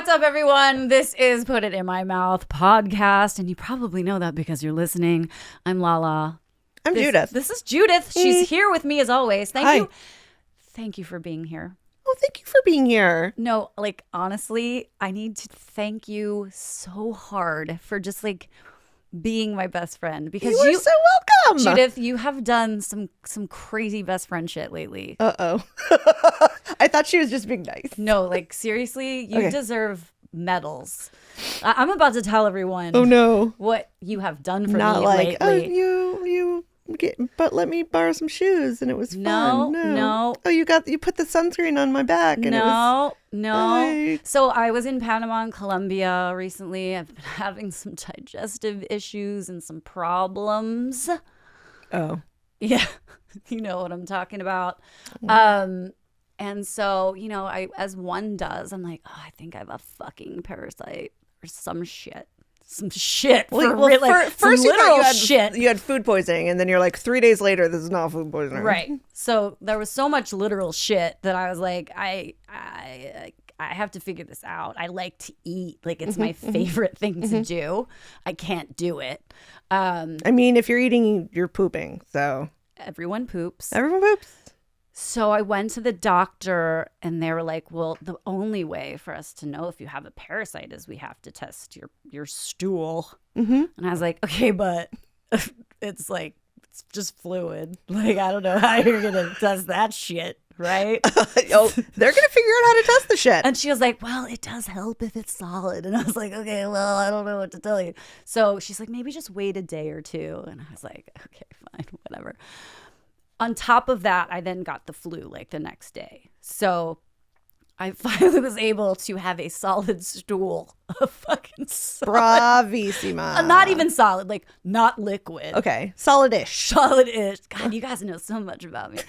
What's up, everyone? This is Put It In My Mouth podcast, and you probably know that because you're listening. I'm Lala. I'm Judith. This is Judith. She's here with me as always. Hi. Thank you for being here. Oh, thank you for being here. No, like, honestly, I need to thank you so hard for just, like, being my best friend. Because you are so welcome. Judith, you have done some crazy best friend shit lately. Uh-oh. I thought she was just being nice. No, like, seriously, you deserve medals. I'm about to tell everyone what you have done for me lately. But let me borrow some shoes and it was fun. No. Oh, you put the sunscreen on my back and No. Right. So I was in Panama and Colombia recently. I've been having some digestive issues and some problems. Oh. Yeah. You know what I'm talking about. And so, you know, as one does, I'm like, oh, I think I have a fucking parasite or some shit. First you had food poisoning, and then you're like 3 days later, this is not food poisoning. Right. So there was so much literal shit that I was like, I have to figure this out. I like to eat. Like, it's my favorite thing to do. I can't do it. I mean, if you're eating, you're pooping. So everyone poops. So I went to the doctor and they were like, well, the only way for us to know if you have a parasite is we have to test your stool. And I was like, okay, but it's just fluid. Like, I don't know how you're going to test that shit, right? They're going to figure out how to test the shit. And she was like, well, it does help if it's solid. And I was like, okay, well, I don't know what to tell you. So she's like, maybe just wait a day or two. And I was like, okay, fine, whatever. On top of that, I then got the flu like the next day. So I finally was able to have a solid stool. A fucking solid. Bravissima. Not even solid, like not liquid. Okay. Solid-ish. God, you guys know so much about me.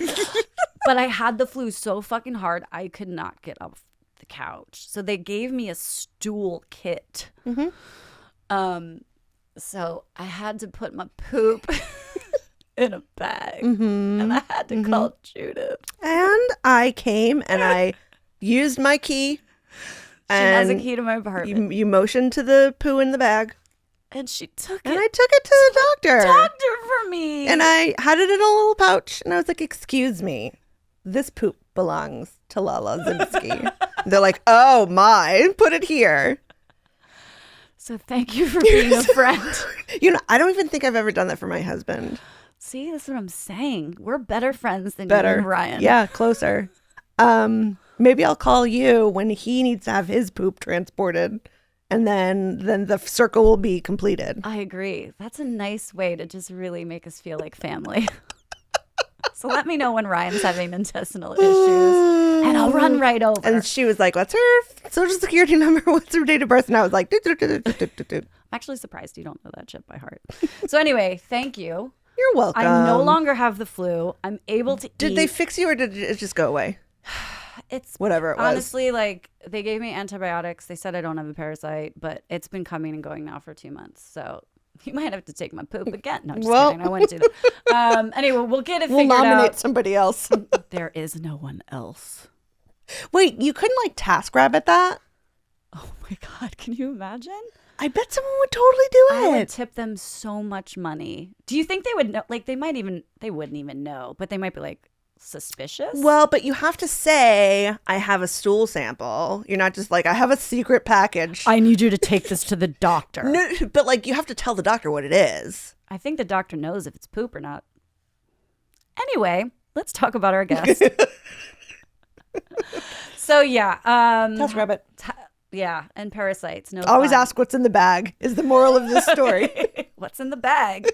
But I had the flu so fucking hard, I could not get off the couch. So they gave me a stool kit. So I had to put my poop in a bag, and I had to call Judith. And I came and I used my key. She has a key to my apartment. You motioned to the poo in the bag. And she took it. And I took it to the doctor for me. And I had it in a little pouch. And I was like, excuse me, this poop belongs to Lala Judith. They're like, oh my, put it here. So thank you for being a friend. You know, I don't even think I've ever done that for my husband. See, that's what I'm saying. We're better friends than you and Ryan. Yeah, closer. Maybe I'll call you when he needs to have his poop transported, and then the circle will be completed. I agree. That's a nice way to just really make us feel like family. So let me know when Ryan's having intestinal issues, and I'll run right over. And she was like, what's her social security number? What's her date of birth? And I was like, I'm actually surprised you don't know that shit by heart. So anyway, thank you. You're welcome. I no longer have the flu. I'm able to eat. Did they fix you or did it just go away? It's whatever it was. Honestly, like, they gave me antibiotics. They said I don't have a parasite, but it's been coming and going now for 2 months. So you might have to take my poop again. No, just kidding. I wouldn't do that. Anyway, we'll get it figured out. We'll nominate somebody else. There is no one else. Wait, you couldn't like task rabbit that? Oh my God. Can you imagine? I bet someone would totally do it. I would tip them so much money. Do you think they would know? Like, they wouldn't even know, but they might be like suspicious. Well, but you have to say, I have a stool sample. You're not just like, I have a secret package. I need you to take this to the doctor. No, but like, you have to tell the doctor what it is. I think the doctor knows if it's poop or not. Anyway, let's talk about our guest. So yeah. Task rabbit. Yeah, and parasites. No. Always fun. ask what's in the bag is the moral of this story. What's in the bag?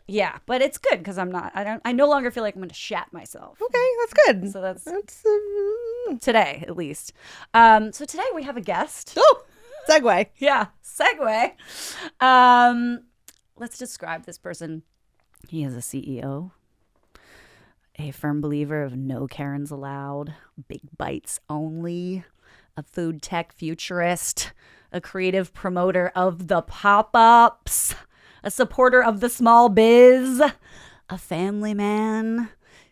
Yeah, but it's good because I no longer feel like I'm going to shat myself. Okay, that's good. So that's today at least. So today we have a guest. Oh, segue. Yeah, segue. Let's describe this person. He is a CEO. A firm believer of no Karens allowed, big bites only, a food tech futurist, a creative promoter of the pop-ups, a supporter of the small biz, a family man.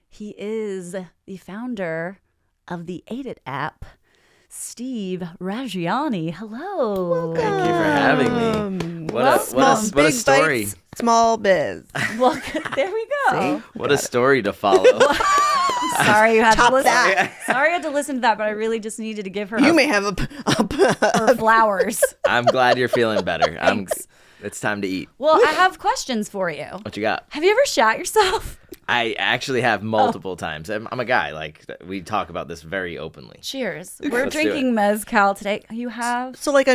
He is the founder of the Ate It app, Steve Raggiani. Hello. Thank you for having me. What a story. Bites, small biz. Well, there we go. See? What a story to follow. Sorry you had to Top listen. that. Sorry I had to listen to that, but I really just needed to give her You may have her flowers. I'm glad you're feeling better. Thanks. It's time to eat. Well, I have questions for you. What you got? Have you ever shot yourself? I actually have multiple times. I'm a guy. Like, we talk about this very openly. Cheers. We're Let's do drinking mezcal today. You have? So like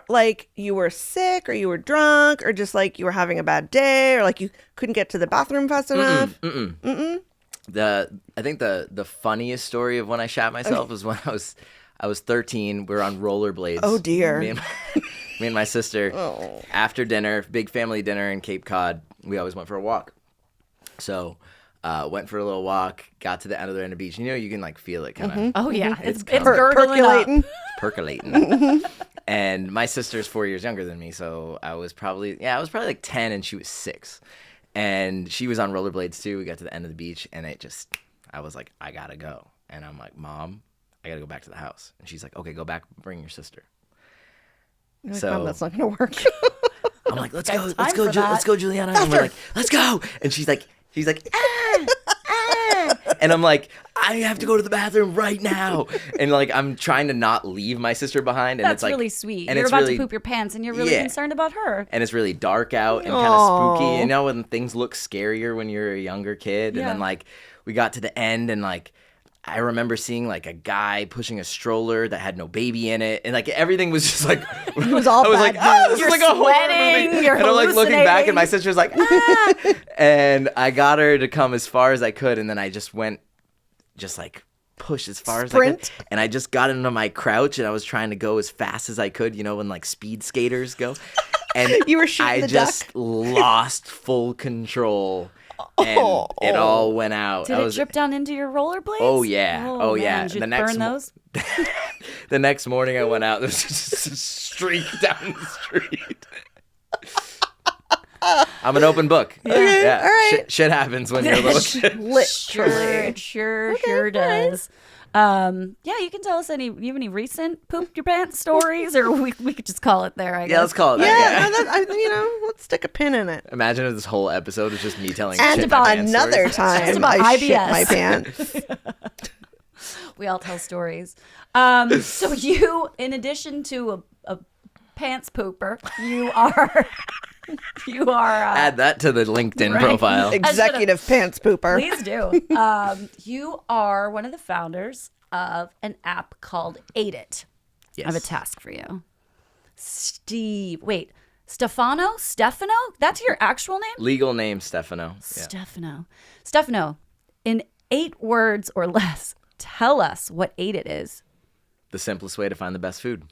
like you were sick or you were drunk or just like you were having a bad day or like you couldn't get to the bathroom fast enough. I think the funniest story of when I shot myself was when I was 13. We were on rollerblades. Oh dear. Me and my sister. Oh. After dinner, big family dinner in Cape Cod, we always went for a walk. So went for a little walk, got to the end of the beach. You know, you can like feel it kind of Oh, yeah. It's coming. gurgling Percolating. up. percolating. And my sister's 4 years younger than me, so I was probably like 10 and she was 6. And she was on rollerblades too. We got to the end of the beach and I was like, I gotta go. And I'm like, Mom, I gotta go back to the house. And she's like, okay, go back, bring your sister. You're like, So- Mom, that's not gonna work. I'm like, let's Got go, time for that. let's go, Juliana. And we're like, let's go. And she's like, and I'm like, I have to go to the bathroom right now. And like, I'm trying to not leave my sister behind. And That's it's like, really sweet. and You're it's about really- to poop your pants and you're really Yeah. concerned about her. and it's really dark out and kind of spooky. Aw. You know, when things look scarier when you're a younger kid. And then Yeah. like, we got to the end and like, I remember seeing like a guy pushing a stroller that had no baby in it, and like everything was just like It was all I was bad like, oh, this You're is like a horror sweating, movie. you're And I'm like looking back, and my hallucinating. sister's like, ah! And I got her to come as far as I could, and then I just went, just like push as far as I Sprint? could, and I just got into my crouch, and I was trying to go as fast as I could, you know, when like speed skaters go, and You were shooting I the just duck? lost full control. And it all went out. Did it drip down into your rollerblades? Oh yeah, oh man. yeah. Did you The next burn those? the next morning I went out. There was just a streak down the street. I'm an open book. Yeah, all right. Shit happens when you're a little kid. Sure, sure does. Yeah, you can tell us you have any recent poop your pants stories, or we could just call it there. I guess. Yeah, let's call it Yeah, that. no, let's stick a pin in it. Imagine if this whole episode was just me telling And shit about my pants another stories. time about I shit IBS. my pants. We all tell stories. So you, in addition to a pants pooper, you are Add that to the LinkedIn Right. profile. Executive pants pooper. please do. You are one of the founders of an app called Ate It. I have a Yes. task for you. Stefano? That's your actual name? Legal name Stefano. Yeah. Stefano, in 8 words or less, tell us what Ate It is. The simplest way to find the best food.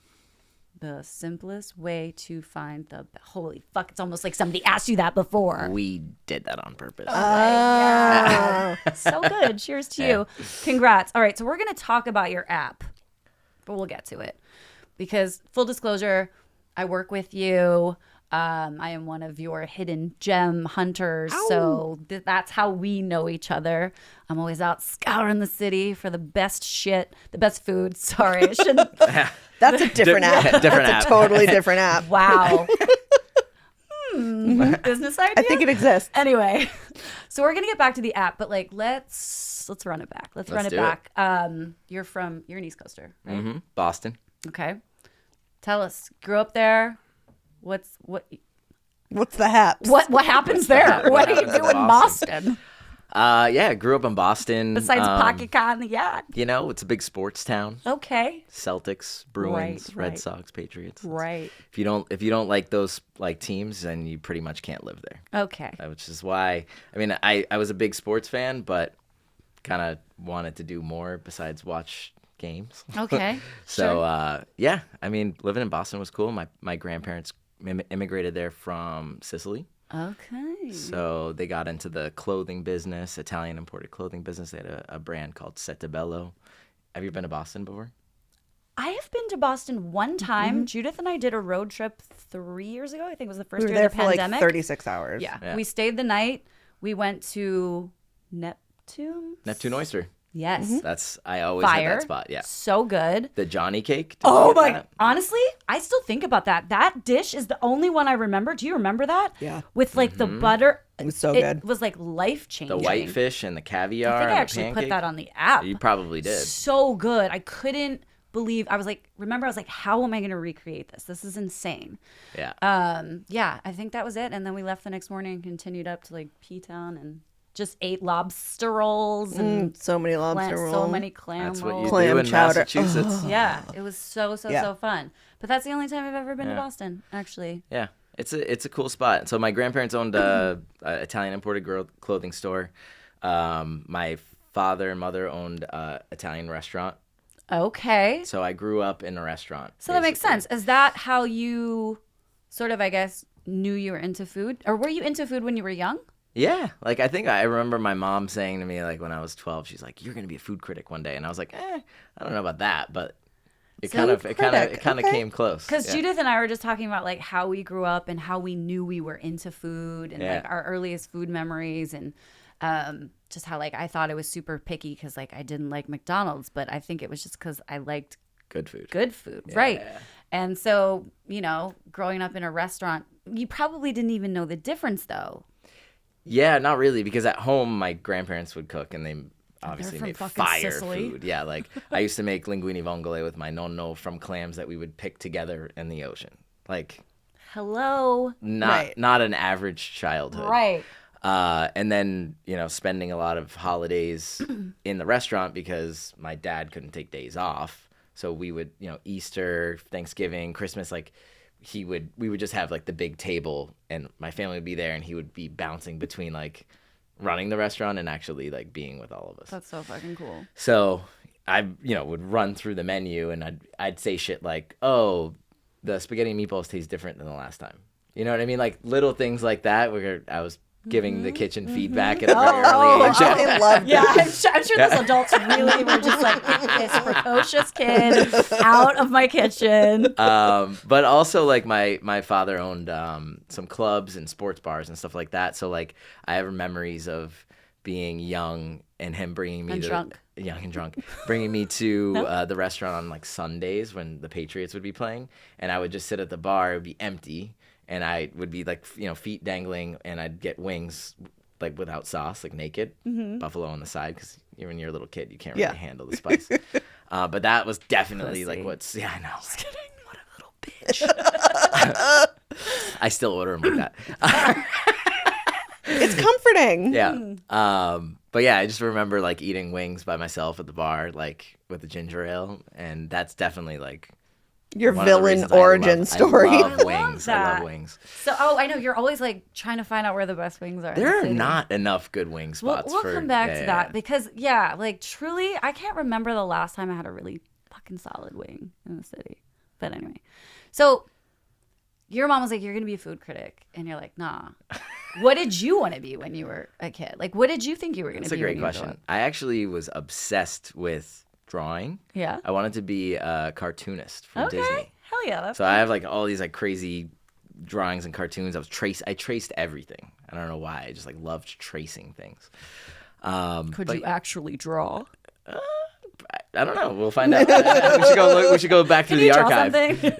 The simplest way to find holy fuck, it's almost like somebody asked you that before. We did that on purpose. Yeah. So good. Cheers to you. Congrats. All right, so we're going to talk about your app, but we'll get to it. Because full disclosure, I work with you. I am one of your hidden gem hunters. So that's how we know each other. I'm always out scouring the city for the best shit, the best food. Sorry, I shouldn't. That's a different app. Different That's app. a totally different app. Wow. Business idea? I think it exists. Anyway, so we're gonna get back to the app, but like let's run it back. Let's run it do it. back. You're an East Coaster, right? Mm-hmm. Boston. Okay. Tell us. Grew up there. What What's the haps? what happens there? What do you happens do in in Boston? Yeah, grew up in Boston. Besides pocket car in the yard. You know, it's a big sports town. Okay. Celtics, Bruins, Right. Red Sox, Patriots. Right. If you don't like those like teams, then you pretty much can't live there. Okay. Which is why I was a big sports fan, but kind of wanted to do more besides watch games. Okay. So Sure. yeah, living in Boston was cool. My grandparents immigrated there from Sicily. Okay. So they got into the clothing business, Italian imported clothing business. They had a brand called Setbacks. Have you been to Boston before? I have been to Boston one time. Mm-hmm. Judith and I did a road trip 3 years ago. I think it was the first We were year there of the for like pandemic. 36 hours. Yeah. Yeah. We stayed the night. We went to Neptune. Neptune Oyster. Yes. I always had Fire. that spot. Yeah. So good. The Johnny cake. Did Oh you get my! that? Honestly, I still think about that. That dish is the only one I remember. Do you remember that? Yeah. With like the butter. It was so It good. was like life changing. The whitefish and the caviar. I think I and actually the put pancake. that on the app. You probably did. So good. I couldn't believe. I was like, how am I going to recreate this? This is insane. Yeah. Yeah, I think that was it. And then we left the next morning and continued up to like P-Town and just ate lobster rolls and So many lobster rolls. so many clam That's what rolls. you Clam do in chowder. Massachusetts. Yeah, it was so Yeah. fun. But that's the only time I've ever been to Yeah. Boston, actually. Yeah, it's a cool spot. So my grandparents owned a Italian imported clothing store. My father and mother owned a Italian restaurant. Okay. So I grew up in a restaurant. So that makes basically. sense. Is that how you sort of, I guess, knew you were into food? Or were you into food when you were young? Yeah, like I think I remember my mom saying to me like when I was 12, she's like, "You're gonna be a food critic one day," and I was like, I don't know about that, but it kind of critic, okay. came close. Because Yeah. Judith and I were just talking about like how we grew up and how we knew we were into food and Yeah. like our earliest food memories and just how like I thought it was super picky because like I didn't like McDonald's, but I think it was just because I liked Good food. good food, right? And so growing up in a restaurant, you probably didn't even know the difference though. Yeah, not really, because at home my grandparents would cook and they obviously from made fucking fire Sicily. food. Yeah, like I used to make linguine vongole with my nonno from clams that we would pick together in the ocean. Like Hello, not an average childhood. right? And then, spending a lot of holidays in the restaurant because my dad couldn't take days off. So we would, Easter, Thanksgiving, Christmas, like we would just have like the big table and my family would be there and he would be bouncing between like running the restaurant and actually like being with all of us. That's so fucking cool. So I, would run through the menu and I'd say shit like, "Oh, the spaghetti and meatballs taste different than the last time." You know what I mean? Like little things like that where I was giving the kitchen feedback at a very early age. I love Yeah, that. I'm sure those adults really were just like, "Get this precocious kid out of my kitchen." But also like my father owned some clubs and sports bars and stuff like that. So like I have memories of being young and him bringing me And drunk. young and drunk, bringing me to the restaurant on like Sundays when the Patriots would be playing, and I would just sit at the bar. It would be empty, and I would be like feet dangling, and I'd get wings like without sauce, like naked, buffalo on the side, because when you're a little kid, you can't really handle the spice. But that was definitely like Pussy. I know. Just kidding. What a little bitch. I still order them like that. It's comforting. Yeah. But yeah, I just remember like eating wings by myself at the bar, like with the ginger ale, and that's definitely like Your one of the villain reasons I origin love- story. I love I wings. love I love that. wings. So, I know you're always like trying to find out where the best wings are. in the There are city. not enough good wing spots. We'll for, come back yeah, to yeah, that yeah. because like truly, I can't remember the last time I had a really fucking solid wing in the city. But anyway, so your mom was like, "You're gonna be a food critic," and you're like, "Nah." What did you want to be when you were a kid? Like, what did you think you were gonna That's be? a great when you grew question. up? I actually was obsessed with drawing. Yeah. I wanted to be a cartoonist from Okay. Disney. Hell yeah. That's So I have like all these like crazy drawings and cartoons. I traced everything. I don't know why. I just like loved tracing things. Could but- you actually draw? I don't know. We'll find out. We should go back through Can you the draw archive. something?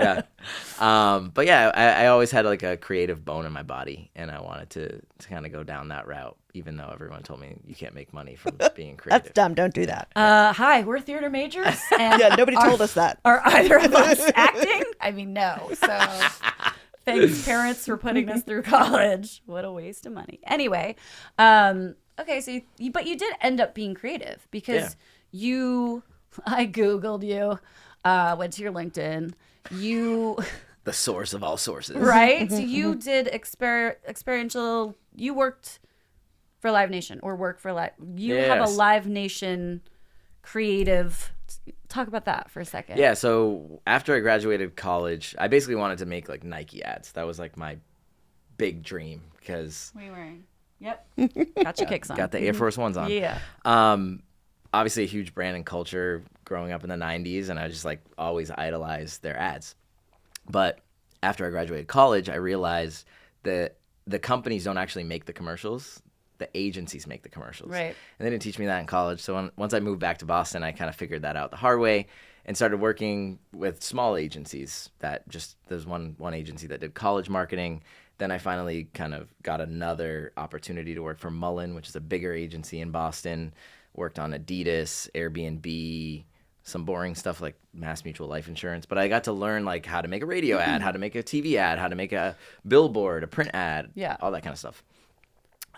Yeah. But yeah, I always had like a creative bone in my body, and I wanted to kind of go down that route, even though everyone told me you can't make money from being creative. That's dumb. Don't do that. Hi, we're theater majors, and Yeah, nobody told us that. Are either of us acting? I mean, no. So thanks, parents, for putting us through college. What a waste of money. Anyway, okay, so but you did end up being creative because I Googled you, went to your LinkedIn. The source of all sources. Right? So you did experiential, you worked for Live Nation or work for you have a Yes. Live Nation creative. Talk about that for a second. Yeah. So after I graduated college, I basically wanted to make like Nike ads. That was like my big dream because What are you wearing? Yep. Got your kicks on. got the Air Force Ones on. Yeah. Obviously a huge brand and culture growing up in the 90s, and I just like always idolized their ads. But after I graduated college, I realized that the companies don't actually make the commercials. the agencies make the commercials. Right. And they didn't teach me that in college. So once I moved back to Boston, I kind of figured that out the hard way and started working with small agencies that just, there's one agency that did college marketing. Then I finally kind of got another opportunity to work for Mullen, which is a bigger agency in Boston. Worked on Adidas, Airbnb, some boring stuff like Mass Mutual Life Insurance. But I got to learn like how to make a radio ad, how to make a TV ad, how to make a billboard, a print ad, all that kind of stuff.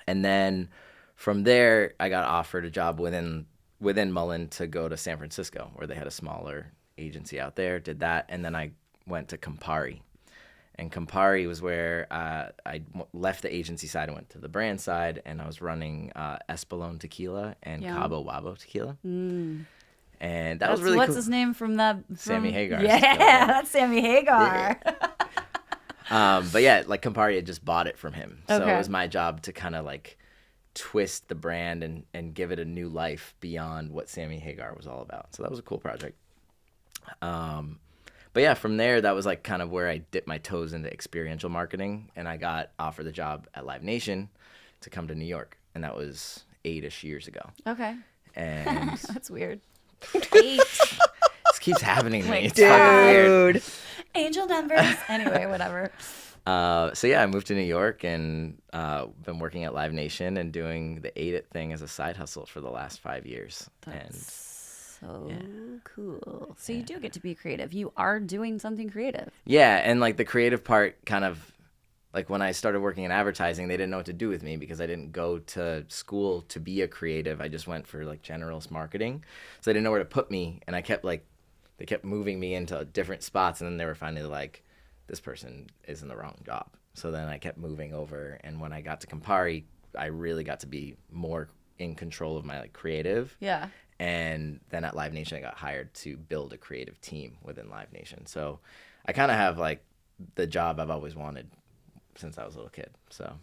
And then from there, I got offered a job within Mullen to go to San Francisco, where they had a smaller agency out there. Did that, and then I went to Campari. And Campari was where I left the agency side and went to the brand side, and I was running Espolón tequila and Cabo Wabo tequila. And that was really what's cool. his name from that? Sammy Hagar. Yeah, that's Sammy Hagar. But yeah, like Campari had just bought it from him. So Okay. it was my job to kind of like twist the brand and give it a new life beyond what Sammy Hagar was all about. So that was a cool project. But yeah, from there, that was like kind of where I dipped my toes into experiential marketing, and I got offered the job at Live Nation to come to New York, and that was 8-ish years ago. Okay. And That's weird. this keeps happening to me. Like, It's fucking weird. Dude. Angel numbers. Anyway, whatever. So yeah, I moved to New York and been working at Live Nation and doing the Ate It thing as a side hustle for the last 5 years. So cool. So you do get to be creative. You are doing something creative. Yeah, and like the creative part kind of, like when I started working in advertising, they didn't know what to do with me because I didn't go to school to be a creative. I just went for like generalist marketing. So they didn't know where to put me, and they kept moving me into different spots, and then they were finally like, this person is in the wrong job. So then I kept moving over, and when I got to Campari, I really got to be more in control of my like creative. Yeah. And then at Live Nation, I got hired to build a creative team within Live Nation. So I kind of have like the job I've always wanted since I was a little kid. So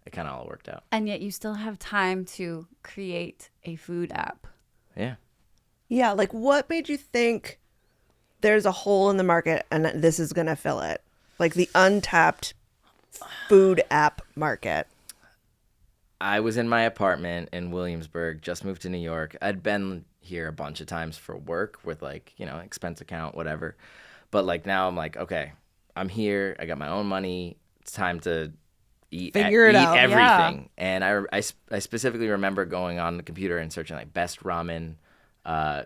it kind of all worked out. And yet you still have time to create a food app. Yeah. Yeah, like what made you think there's a hole in the market and this is going to fill it? Like the untapped food app market. I was in my apartment in Williamsburg, just moved to New York. I'd been here a bunch of times for work with like, expense account, whatever. But like now I'm like, okay, I'm here. I got my own money. It's time to Figure it out. everything. And I specifically remember going on the computer and searching like best ramen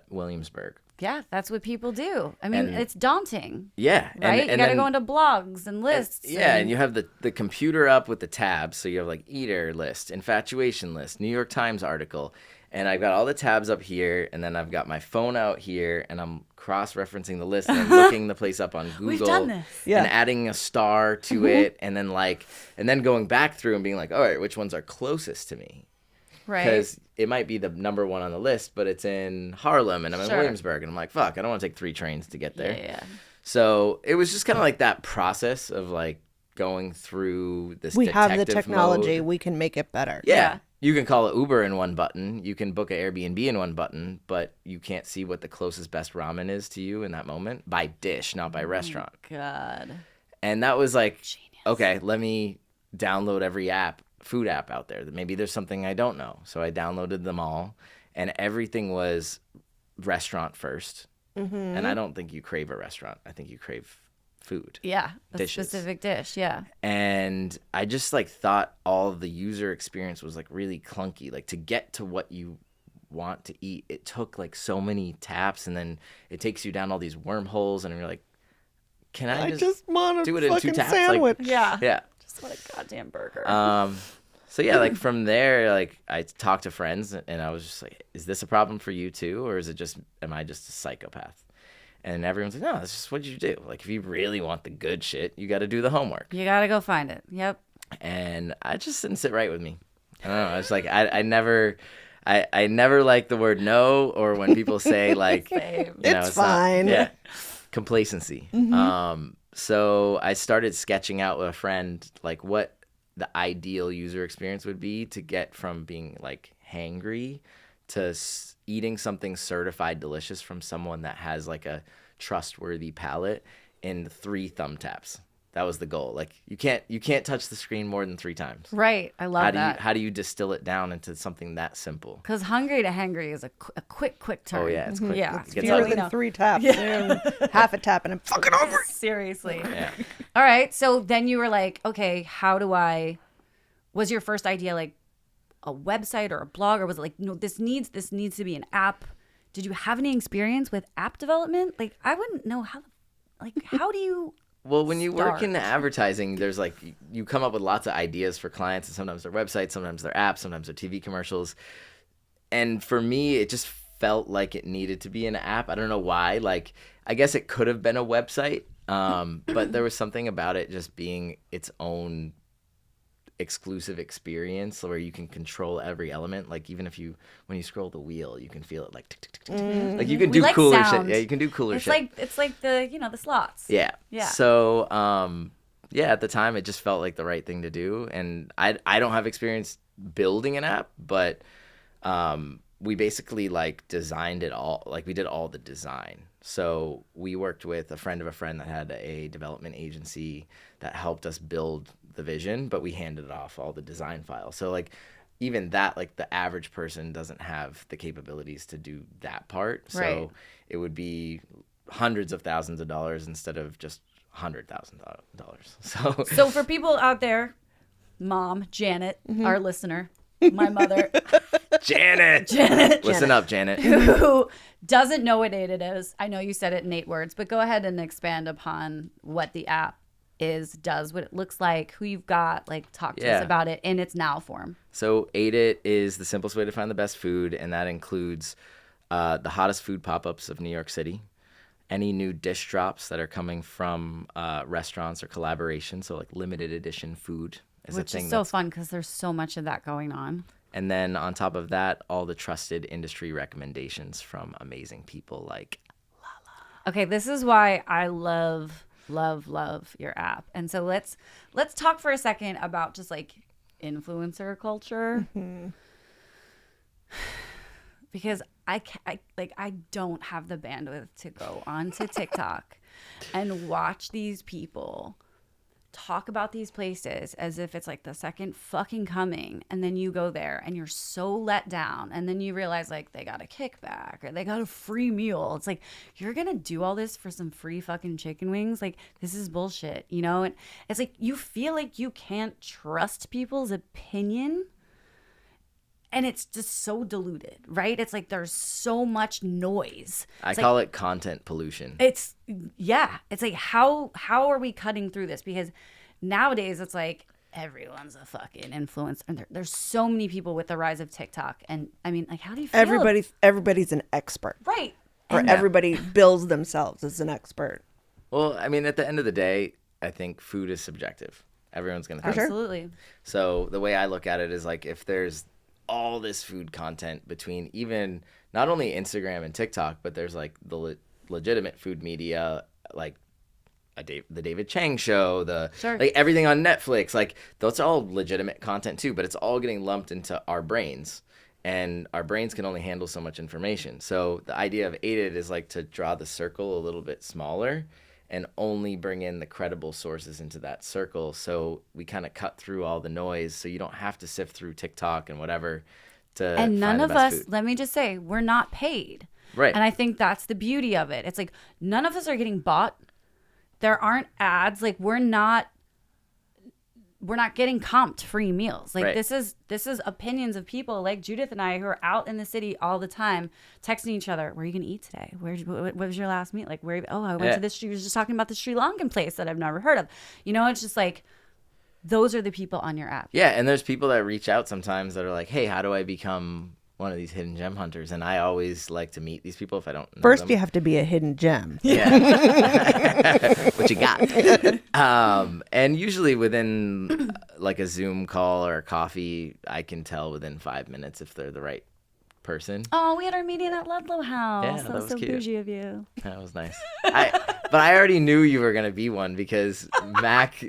Williamsburg. Yeah, that's what people do. I mean, And- it's daunting. Yeah. Right? And you got to then- go into blogs and lists. and you have the computer up with the tabs. So you have like eater list, infatuation list, New York Times article. And I've got all the tabs up here, and then I've got my phone out here, and I'm cross-referencing the list and then looking the place up on Google. We've done this. Yeah. And adding a star to it, and then going back through and being like, all right, which ones are closest to me? Right. Because it might be the number one on the list, but it's in Harlem, and I'm in Sure. Williamsburg, and I'm like, fuck, I don't want to take 3 trains to get there. Yeah. So it was just kind of like that process of like going through this. We have the detective technology. mode. We can make it better. Yeah. You can call it Uber in one button. You can book an Airbnb in one button, but you can't see what the closest best ramen is to you in that moment by dish, not by restaurant. God. And that was like, okay, let me download every food app out there. Maybe there's something I don't know. So I downloaded them all, and everything was restaurant first. And I don't think you crave a restaurant. I think you crave food. Yeah. A Dishes. specific dish. Yeah. And I just like thought all of the user experience was like really clunky. Like to get to what you want to eat, it took like so many taps, and then it takes you down all these wormholes, and you're like, can I just want a do it in 2 fucking taps? sandwich. Yeah. Yeah. Just want a goddamn burger. So yeah, like from there, like I talked to friends, and I was just like, is this a problem for you too? Or am I just a psychopath? And everyone's like, no, that's just what you do. Like if you really want the good shit, you got to do the homework. You got to go find it. Yep. And I just didn't sit right with me. I don't know. It's like, I never like the word no, or when people say like, Same. It's fine. Yeah. Complacency. So I started sketching out with a friend, like what the ideal user experience would be to get from being like hangry to eating something certified delicious from someone that has like a trustworthy palate in 3 thumb taps. That was the goal. Like you can't touch the screen more than 3 times. Right. I love that. How do you distill it down into something that simple? Because hungry to hangry is a quick turn. Oh yeah, it's quick. Yeah. It gets Fewer ugly. than 3 taps. Half a tap and I'm fucking hungry. Seriously. Yeah. All right. So then you were like, okay, was your first idea like a website or a blog, or was it like, no, this needs to be an app? Did you have any experience with app development? Like, I wouldn't know how do you Well, when you work in start? advertising, there's like you come up with lots of ideas for clients, and sometimes they're websites, sometimes they're apps, sometimes they're TV commercials. And for me, it just felt like it needed to be an app. I don't know why. Like, I guess it could have been a website, but there was something about it just being its own exclusive experience where you can control every element. Like even when you scroll the wheel, you can feel it like tick, tick, tick, tick, tick. Like you can We do like cooler sound. shit. Yeah, you can do cooler It's shit. like the the slots. Yeah. Yeah. So yeah, at the time it just felt like the right thing to do, and I don't have experience building an app, but we basically like designed it all. Like we did all the design. So we worked with a friend of a friend that had a development agency that helped us build the vision, but we handed off all the design files. So like even that, like the average person doesn't have the capabilities to do that part. So Right. it would be hundreds of thousands of dollars instead of just $100,000. So for people out there, Mom, Janet, our listener, my mother, Janet, listen up, Janet. who doesn't know what etiquette is. I know you said it in 8 words, but go ahead and expand upon what the app does, what it looks like, who you've got, like talk to us about it in its now form. So It is the simplest way to find the best food, and that includes the hottest food pop-ups of New York City, any new dish drops that are coming from restaurants or collaborations, so like limited edition food is Which a thing. is so fun because there's so much of that going on. And then on top of that, all the trusted industry recommendations from amazing people like Okay, this is why I love your app. And so let's talk for a second about just like influencer culture. Because I don't have the bandwidth to go onto TikTok and watch these people talk about these places as if it's like the second fucking coming, and then you go there and you're so let down, and then you realize like they got a kickback or they got a free meal. It's like, you're gonna do all this for some free fucking chicken wings? Like, this is bullshit, you know? And it's like you feel like you can't trust people's opinion, and it's just so diluted, right? It's like there's so much noise. I call it content pollution. It's like how are we cutting through this? Because nowadays it's like everyone's a fucking influencer, and there's so many people with the rise of TikTok. And I mean, like, how do you feel? Everybody's an expert. Right. Or everybody bills themselves as an expert. Well, I mean, at the end of the day, I think food is subjective. Everyone's going to think. Absolutely. So the way I look at it is like if there's all this food content between even not only Instagram and TikTok, but there's like the legitimate food media, like the David Chang show, like everything on Netflix, like that's all legitimate content too, but it's all getting lumped into our brains, and our brains can only handle so much information. So the idea of aided is like to draw the circle a little bit smaller and only bring in the credible sources into that circle. So we kind of cut through all the noise, so you don't have to sift through TikTok and whatever to And none find the of best us, food. let me just say, we're not paid. Right. And I think that's the beauty of it. It's like none of us are getting bought. There aren't ads. Like we're not getting comped free meals. Like Right. this is opinions of people like Judith and I, who are out in the city all the time, texting each other. Where are you gonna eat today? What was your last meal? Like I went to this. She was just talking about the Sri Lankan place that I've never heard of. You know, it's just like those are the people on your app. Yeah, and there's people that reach out sometimes that are like, hey, how do I become one of these hidden gem hunters? And I always like to meet these people if I don't know First, them. you have to be a hidden gem. Yeah. What you got? And usually within like a Zoom call or a coffee, I can tell within 5 minutes if they're the right person. Oh, we had our meeting at Ludlow House. Yeah, that that was was so cute. bougie of you. That was nice. But I already knew you were gonna be one because Mac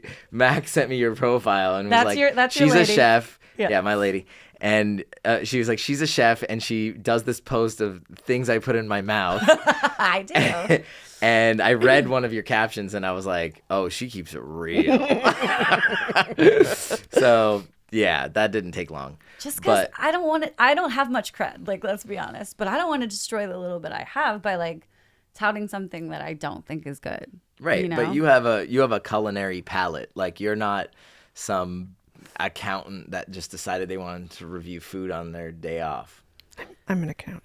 sent me your profile and was That's like, your she's lady. a chef. Yeah. Yeah, my lady. And she was like, she's a chef, and she does this post of things I put in my mouth. I do. And I read one of your captions, and I was like, oh, she keeps it real. So yeah, that didn't take long. Just because I don't have much cred, like, let's be honest, but I don't want to destroy the little bit I have by like touting something that I don't think is good. Right, you know? but you have a culinary palate. Like, you're not some accountant that just decided they wanted to review food on their day off. I'm an accountant.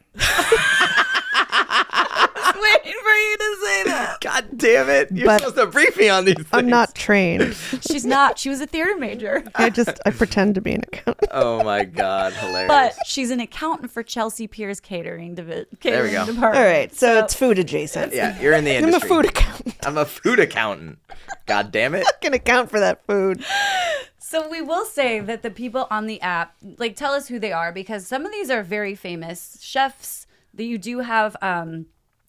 Waiting for you to say that. God damn it! You're But supposed to brief me on these things. I'm not trained. She's not. She was a theater major. I pretend to be an accountant. Oh my god, hilarious! But she's an accountant for Chelsea Pierce catering There we go. department. All right, so it's food adjacent. Yeah, you're in the I'm a industry. food accountant. I'm a food accountant. God damn it! I can account for that food. So we will say that the people on the app, like, tell us who they are, because some of these are very famous chefs that you do have.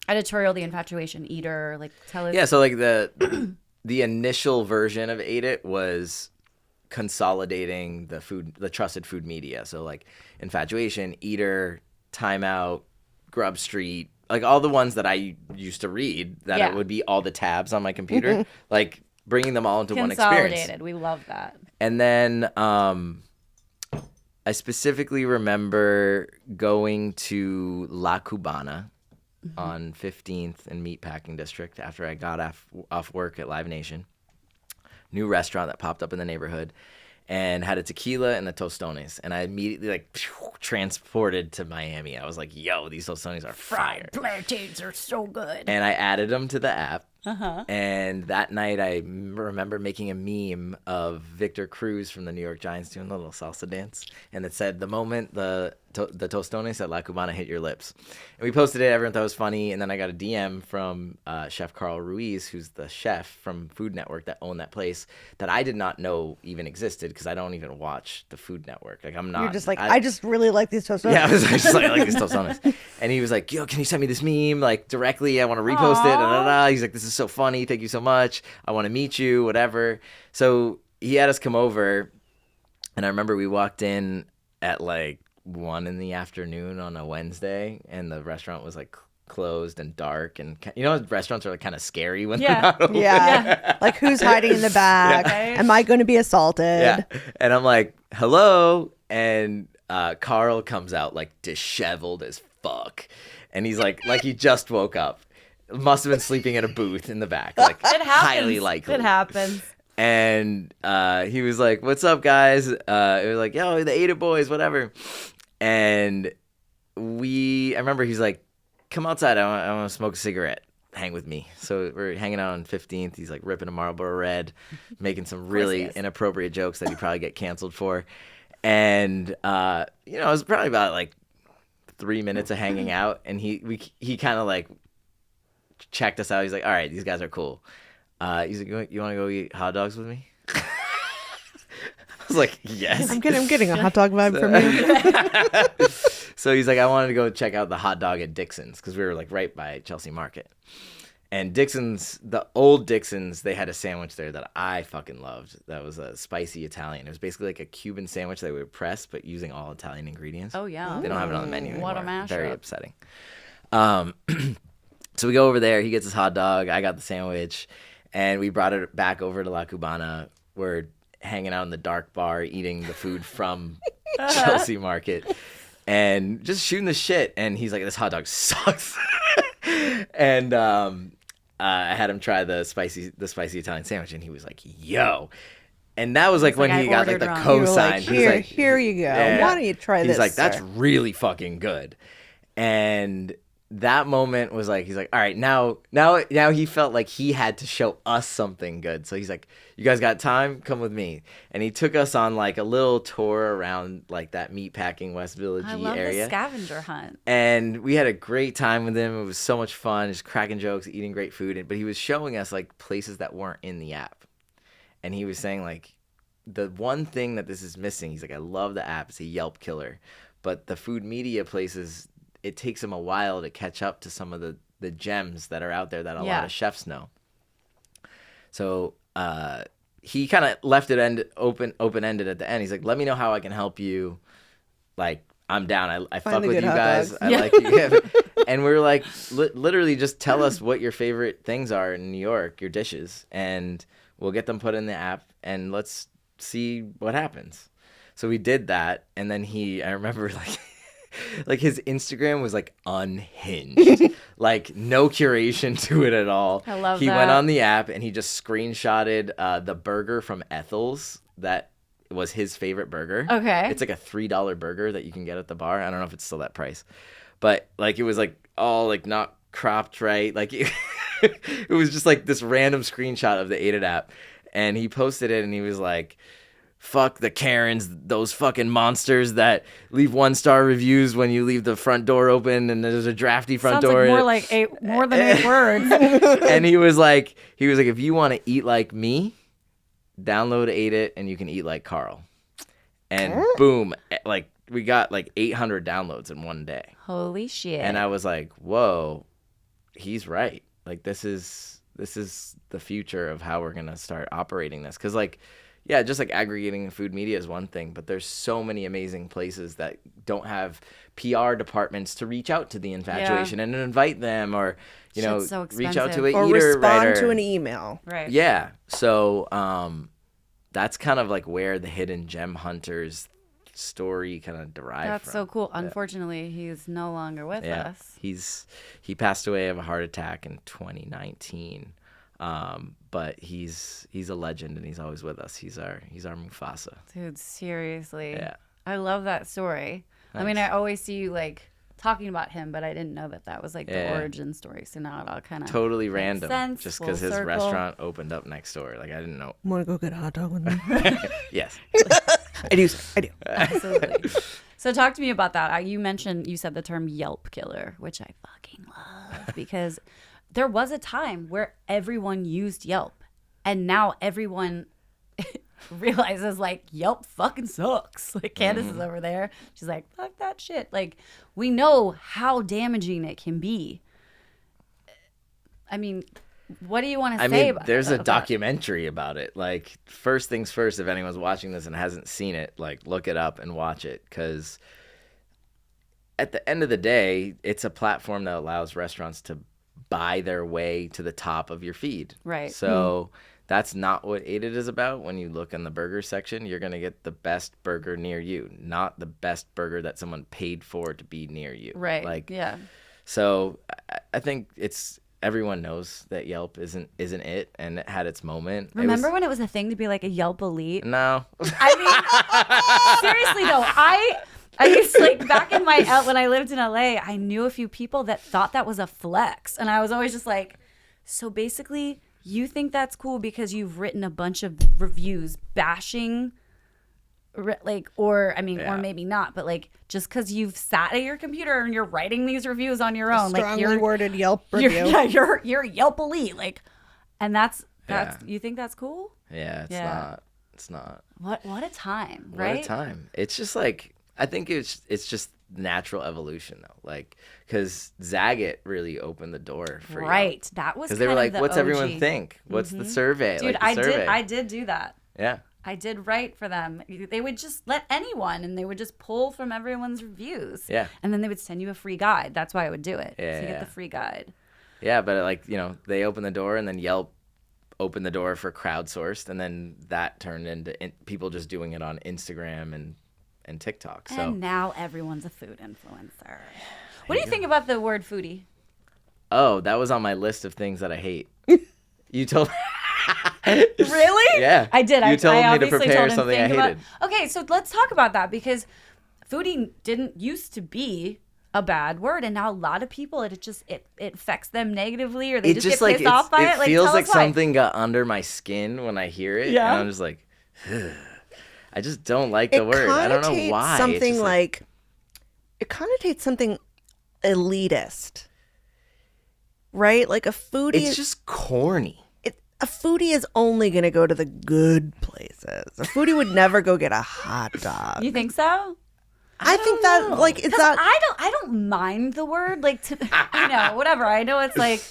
Editorial, The Infatuation Eater, like, tell us. Yeah, so like the initial version of Ate It was consolidating the trusted food media. So like Infatuation, Eater, Timeout, Grub Street, like all the ones that I used to read that it would be all the tabs on my computer, like bringing them all into one experience. Consolidated. We love that. And then I specifically remember going to La Cubana on 15th and Meatpacking District after I got off work at Live Nation. New restaurant that popped up in the neighborhood, and had a tequila and the tostones. And I immediately transported to Miami. I was like, yo, these tostones are fire. Plantains are so good. And I added them to the app. And that night I remember making a meme of Victor Cruz from the New York Giants doing the little salsa dance. And it said, the moment the tostones at La Cubana hit your lips. And we posted it. Everyone thought it was funny. And then I got a DM from Chef Carl Ruiz, who's the chef from Food Network that owned that place, that I did not know even existed because I don't even watch the Food Network. Like, I'm not. You're just like, I just really like these tostones. Yeah, I was just like, I like these tostones. And he was like, yo, can you send me this meme, like, directly? I want to repost it. Da, da, da. He's like, this is so funny. Thank you so much. I want to meet you, whatever. So he had us come over. And I remember we walked in at like 1 PM on a Wednesday, and the restaurant was like closed and dark, and you know, restaurants are like kind of scary when they're not open. Yeah. Like, who's hiding in the back? Yeah. Am I going to be assaulted? Yeah. And I'm like, hello. And Carl comes out like disheveled as fuck. And he's like he just woke up. Must have been sleeping in a booth in the back. Like, It happens. highly likely. It happens. And he was like, what's up, guys? It was like, yo, the Ate It boys, whatever. And I remember he's like, come outside. I want to smoke a cigarette. Hang with me. So we're hanging out on 15th. He's like ripping a Marlboro Red, making some really inappropriate jokes that he'd probably get canceled for. And, it was probably about like 3 minutes of hanging out. And he kind of like checked us out. He's like, all right, these guys are cool. He's like, you want to go eat hot dogs with me? I was like, yes. I'm getting a hot dog vibe from you. So he's like, I wanted to go check out the hot dog at Dixon's, because we were like right by Chelsea Market. And Dixon's, the old Dixon's, they had a sandwich there that I fucking loved. That was a spicy Italian. It was basically like a Cuban sandwich that we would press, but using all Italian ingredients. Oh, yeah. They don't have it on the menu anymore. What a mashup. Very upsetting. So we go over there. He gets his hot dog. I got the sandwich. And we brought it back over to La Cubana. We're hanging out in the dark bar, eating the food from Chelsea Market, and just shooting the shit. And he's like, this hot dog sucks. And I had him try the spicy Italian sandwich, and he was like, yo. And that was like when he got like the cosign. He's like, here you go. Yeah. Why don't you try this? He's like, that's sir? really fucking good. And that moment was like, he's like, all right, now he felt like he had to show us something good. So he's like, you guys got time? Come with me. And he took us on like a little tour around like that meatpacking West Village area. I love the scavenger hunt. And we had a great time with him. It was so much fun, just cracking jokes, eating great food. But he was showing us like places that weren't in the app. And he was saying like, the one thing that this is missing, he's like, I love the app. It's a Yelp killer. But the food media places, it takes him a while to catch up to some of the gems that are out there that a lot of chefs know. So he kind of left it open-ended at the end. He's like, let me know how I can help you like, I'm down. I fuck Find the with good you hot guys. dogs. I like you. And we were like, literally just tell us what your favorite things are in New York, your dishes, and we'll get them put in the app and let's see what happens. So we did that. And then I remember like his Instagram was like unhinged, like no curation to it at all. I love He that. went on the app and he just screenshotted the burger from Ethel's that was his favorite burger. Okay. It's like a $3 burger that you can get at the bar. I don't know if it's still that price, but like it was like all like not cropped right. Like it was just like this random screenshot of the Ate It app, and he posted it and he was like, fuck the Karens, those fucking monsters that leave 1-star reviews when you leave the front door open and there's a drafty front Sounds door. like more than 8 words. And he was like, if you want to eat like me, download Ate It and you can eat like Carl. And boom, like we got like 800 downloads in one day. Holy shit. And I was like, whoa, he's right. Like this is the future of how we're going to start operating this. Cause like, yeah, just like aggregating food media is one thing, but there's so many amazing places that don't have PR departments to reach out to the infatuation and invite them, or Shit's so reach out to expensive. a Or eater respond writer. to an email. Right. Yeah. So that's kind of like where the Hidden Gem Hunters story kind of derived That's from. so cool. Unfortunately, he's no longer with Yeah. us. He passed away of a heart attack in 2019. But he's a legend and he's always with us. He's our Mufasa. Dude, seriously. Yeah. I love that story. I mean, I always see you like talking about him, but I didn't know that was like the origin story. So now it all kind of Totally random. sense, Just full because his circle. restaurant opened up next door. Like I didn't know. Want to go get a hot dog with me? Yes. I do. I do. Absolutely. So talk to me about that. You said the term Yelp killer, which I fucking love because there was a time where everyone used Yelp, and now everyone realizes like Yelp fucking sucks. Like Candace is over there. She's like, fuck that shit. Like we know how damaging it can be. I mean, what do you want to say about there's a about- documentary about it. Like, first things first, if anyone's watching this and hasn't seen it, like, look it up and watch it. Because at the end of the day, it's a platform that allows restaurants to buy their way to the top of your feed. Right. So that's not what Ate It is about. When you look in the burger section, you're going to get the best burger near you, not the best burger that someone paid for to be near you. Right. Like, yeah. So I think everyone knows that Yelp isn't it, and it had its moment. Remember when it was a thing to be like a Yelp elite? No. I mean, seriously though, I used to, like, back in when I lived in LA, I knew a few people that thought that was a flex, and I was always just like, so basically, you think that's cool because you've written a bunch of reviews bashing, or maybe not, but like just because you've sat at your computer and you're writing these reviews on your own, like Strongly worded Yelp review. you're Yelp elite, like, and that's Yeah. you think that's cool? Yeah, it's Yeah. not. It's not. What a time, right? What a time. It's just like, I think it's just natural evolution though. Like, because Zagat really opened the door for Yelp. Right. That was Because they were like, what's OG. everyone think? What's the survey? Dude, like, the survey. I did do that. Yeah. I did write for them. They would just let anyone, and they would just pull from everyone's reviews. Yeah. And then they would send you a free guide. That's why I would do it. Yeah, So you yeah. get the free guide. Yeah, but like, they opened the door, and then Yelp opened the door for crowdsourced, and then that turned into people just doing it on Instagram and TikTok. So And now everyone's a food influencer. What do you think about the word foodie? Oh, that was on my list of things that I hate. You told Really? Yeah. I did. You told I me to obviously prepare told him something I think about- hated. Okay, so let's talk about that, because foodie didn't used to be a bad word, and now a lot of people it affects them negatively, or they just get like pissed off by it. Like, feels tell like us why. something got under my skin when I hear it. Yeah. And I'm just like, I just don't like the word. I don't know connotates why. It's Something just like it connotates something elitist, right? Like a foodie. it's just corny. A foodie is only going to go to the good places. A foodie would never go get a hot dog. You think so? I think that like it's not. I don't mind the word, like, to whatever. I know it's like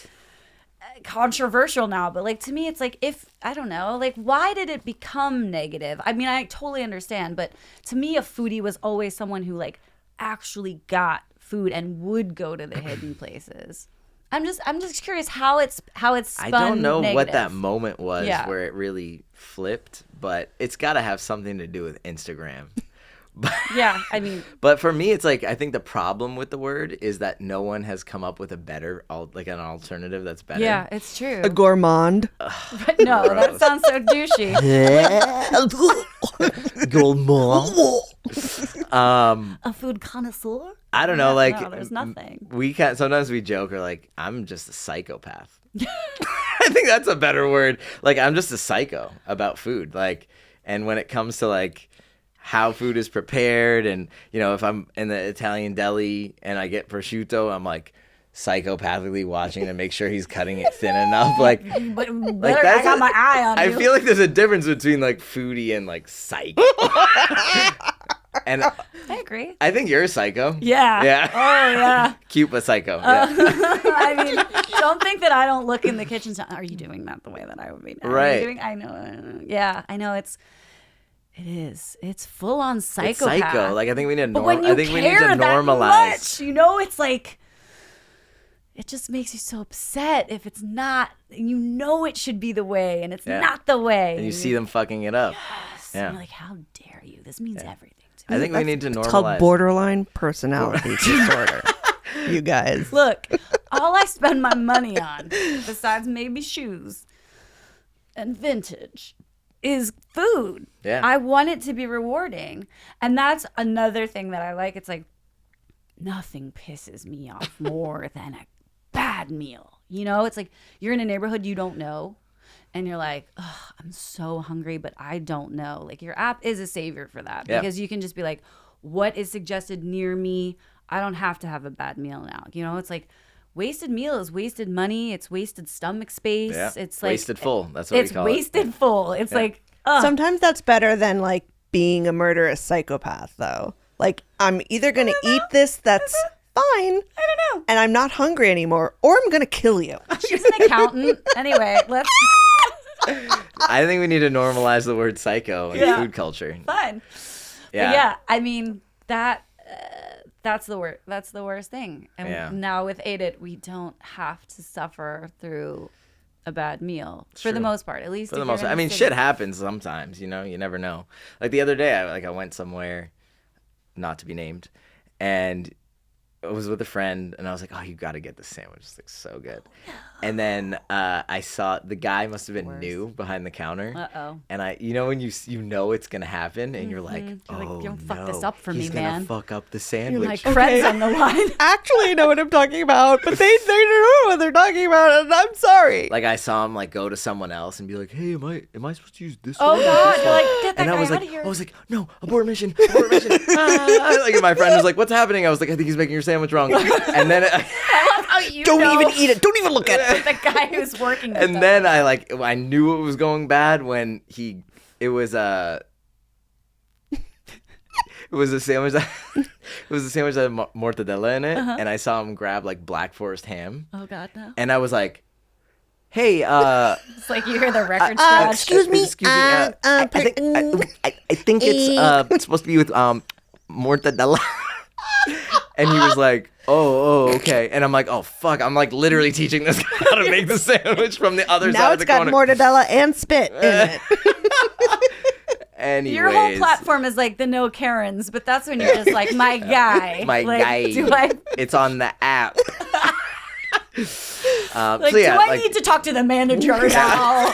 controversial now, but like to me it's like, if I don't know, like why did it become negative? I mean, I totally understand, but to me a foodie was always someone who like actually got food and would go to the hidden places. I'm just curious how it's spun I don't know negative. what that moment was Yeah. where it really flipped, but it's got to have something to do with Instagram. Yeah, I mean, But for me, it's like I think the problem with the word is that no one has come up with a better, like an alternative that's better. yeah, it's true. A gourmand. But no, that sounds so douchey. A food connoisseur? I don't know, like no, there's nothing. Sometimes we joke or like I'm just a psychopath. I think that's a better word. Like I'm just a psycho about food. Like, and when it comes to like how food is prepared, and you know, if I'm in the Italian deli and I get prosciutto, I'm like psychopathically watching to make sure he's cutting it thin enough. Like, But that's I got my eye on I you. feel like there's a difference between like foodie and like psych. And I agree. I think you're a psycho. Yeah. Yeah. Oh, yeah. Cute but psycho. Yeah. I mean, don't think that I don't look in the kitchen. Are you doing that the way that I would be? Right. I know. Yeah, I know. It is. It's full on psychopath. It's psycho. Like I think we need to But when you I think we need to care that normalize. much, you know, it's like it just makes you so upset if it's not. You know, it should be the way, and it's Yeah. not the way. And you see them fucking it up. Yes. Yeah. And you're like, how dare you? This means everything to me. I think we need to normalize. It's called borderline personality disorder. You guys. Look, all I spend my money on, besides maybe shoes and vintage, is food. Yeah. I want it to be rewarding. And that's another thing that I like. It's like nothing pisses me off more than a bad meal. You know, it's like you're in a neighborhood you don't know and you're like, oh, I'm so hungry, but I don't know. Like your app is a savior for that Yeah. because you can just be like, what is suggested near me? I don't have to have a bad meal now. You know, it's like wasted meal is wasted money. It's wasted stomach space. Yeah. It's like wasted full. That's what we it's call wasted it. full. It's like, ugh. Sometimes that's better than like being a murderous psychopath, though. Like, I'm either going to eat this that's fine. I don't know. And I'm not hungry anymore, or I'm going to kill you. She's an accountant. Anyway, let's. I think we need to normalize the word psycho in Yeah. food culture. Fun. Yeah. But yeah, I mean that's the worst. That's the worst thing. And Yeah. now with Ate It, we don't have to suffer through a bad meal for the true. most part. At least For the if most you're part. in I mean, the shit city. happens sometimes, you know? You never know. Like the other day, I went somewhere, not to be named, and I was with a friend, and I was like, oh, you got to get this sandwich. It's like so good. And then I saw the guy must have been new behind the counter. Uh-oh. And you know when you know it's going to happen, and you're like, You're oh, like, don't no, fuck this up for he's me, gonna man. fuck up the You're sandwich. like, Fred's on the line. Actually, I know what I'm talking about, but they don't know what they're talking about, and I'm sorry. Like I saw him like go to someone else and be like, "Hey, am I supposed to use this Oh one? or God! this You're one?" like, get that And guy I was out like, of here. I was like, no, abort mission, abort mission. Ah. Like and my friend was like, what's happening? I was like, I think he's making your sandwich wrong. And then, I love how you Don't know even eat it. Don't even look at it. the guy who's working. and then I knew it was going bad when it was a sandwich that it was a sandwich that had mortadella in it, and I saw him grab like Black Forest ham, Oh God, no! and I was like, hey, It's like you hear the record scratch. Excuse me. I think it's supposed to be with mortadella. And he was like, oh, okay. And I'm like, oh, fuck. I'm like literally teaching this guy how to make the sandwich from the other Now side of it's the got corner. mortadella and spit in it. Anyways, Your whole platform is like the no Karens, but that's when you're just like, my guy. my like, guy. Do I It's on the app. like? so do yeah, I like, need to talk to the manager now?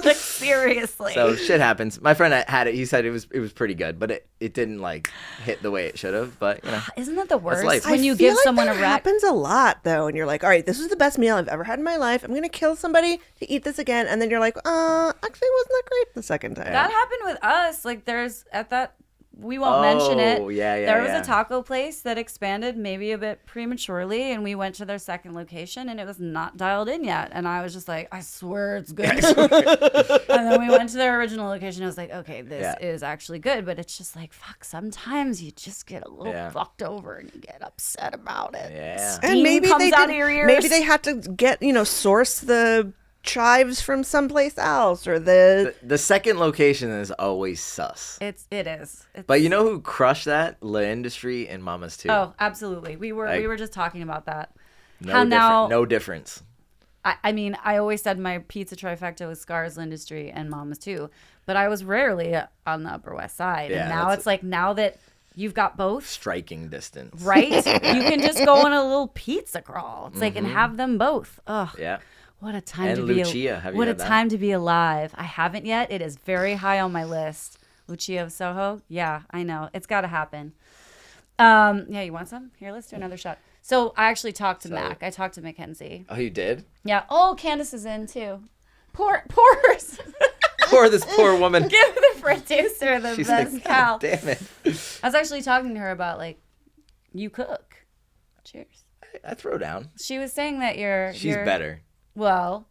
Like seriously. so shit happens. My friend had it. He said it was pretty good, but it didn't like hit the way it should have. But you know, Isn't that the worst life. when I you feel give like someone that a rack? happens a lot though, and you're like, all right, this was the best meal I've ever had in my life. I'm gonna kill somebody to eat this again, and then you're like, actually, wasn't that great the second time? That happened with us. Like there's at that we won't mention it. Oh, yeah, There was a taco place that expanded maybe a bit prematurely, and we went to their second location, and it was not dialed in yet. And I was just like, I swear it's good. And then we went to their original location. I was like, okay, this is actually good. But it's just like, fuck, sometimes you just get a little fucked over and you get upset about it. Yeah. Steam And maybe comes they out did, of your ears. maybe they had to get, source the chives from someplace else, or The second location is always sus. It is. But you know who crushed that? La Industry and Mama's too. Oh, absolutely. We were just talking about that. No difference. I mean, I always said my pizza trifecta was Scar's Industry and Mama's too, but I was rarely on the Upper West Side. Yeah, and now it's like, now that you've got both, Striking distance. right? You can just go on a little pizza crawl. It's like, and have them both. Ugh. Yeah. What a time And to Lucia. Have you what a had that? time to be alive. I haven't yet. It is very high on my list. Lucia of Soho. Yeah, I know. It's got to happen. Yeah, you want some? Here, let's do another shot. So I actually talked to Mac. I talked to Mackenzie. Oh, you did? Yeah. Oh, Candace is in too. Poor. Poor this poor woman. Give the producer the She's best like, cow. God damn it. I was actually talking to her about, like, you cook. Cheers. I throw down. She was saying that She's better. Well,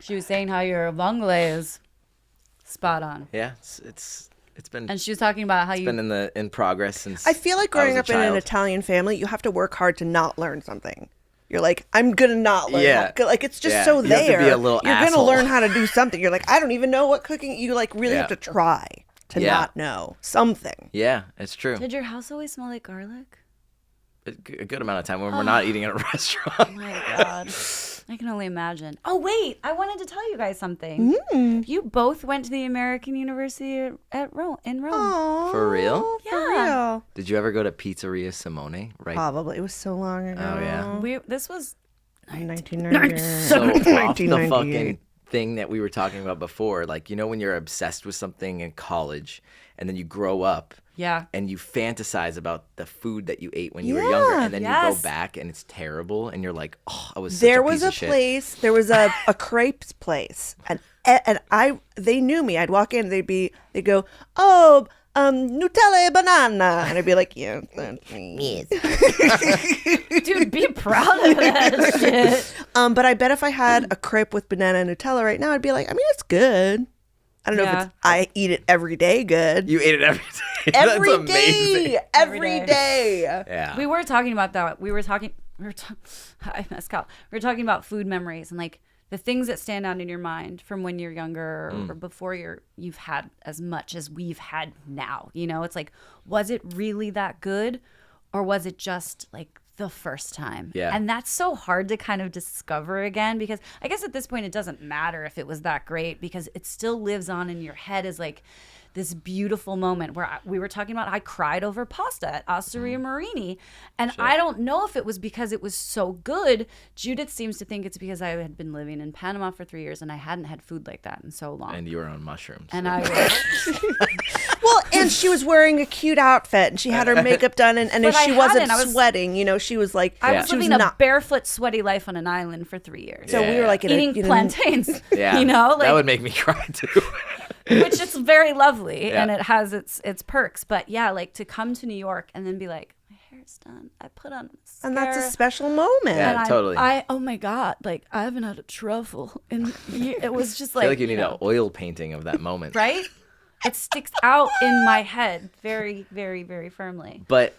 she was saying how your vongole is spot on. Yeah, it's been And she was talking about how been in progress since I feel like growing was up a in an child. Italian family, you have to work hard to not learn something. You're like, I'm gonna not learn. Yeah. Like it's just Yeah. so You have to there. be a little You're asshole. gonna learn how to do something. You're like, I don't even know what cooking. You like really have to try to not know something. Yeah, it's true. Did your house always smell like garlic? A good amount of time when we're not eating at a restaurant. Oh my God. I can only imagine. Oh, wait. I wanted to tell you guys something. You both went to the American University in Rome. Aww, For real? For Yeah. real. Did you ever go to Pizzeria Simone? Right. Probably. It was so long ago. Oh yeah. This was 1998. So off the 1998. fucking thing that we were talking about before, like when you're obsessed with something in college, and then you grow up. Yeah. And you fantasize about the food that you ate when you were younger, and then you Yes. go back and it's terrible, and you're like, oh, I was such There a was piece a of shit. place. There was a crepes place, and they knew me. I'd walk in, they'd go, oh, Nutella e banana, and I'd be like, yeah, that's me. Dude, be proud of that shit. But I bet if I had a crepe with banana and Nutella right now, I'd be like, I mean, it's good. I don't know if it's I eat it every day good. You ate it every day. Every That's amazing. day. Every day. Yeah. We were talking about that. I messed up. We were talking about food memories and like the things that stand out in your mind from when you're younger or before you've had as much as we've had now. It's like, was it really that good, or was it just like the first time? Yeah. And that's so hard to kind of discover again, because I guess at this point it doesn't matter if it was that great, because it still lives on in your head as like this beautiful moment where we were talking about I cried over pasta at Osteria Marini. And I don't know if it was because it was so good. Judith seems to think it's because I had been living in Panama for 3 years and I hadn't had food like that in so long. And you were on mushrooms. And I was Well, and she was wearing a cute outfit, and she had her makeup done, and if But I she wasn't hadn't. I was- sweating, she was like, I was she was living a not. barefoot, sweaty life on an island for 3 years. So we were like Eating plantains, yeah. like, that would make me cry too. which is very lovely Yeah. and it has its perks. But yeah, like to come to New York and then be like, my hair's done. I put on mascara. And that's a special moment. Yeah. And totally. oh my God, like I haven't had a truffle. And it was just I like, feel like you need an oil painting of that moment. right? It sticks out in my head very, very, very firmly. But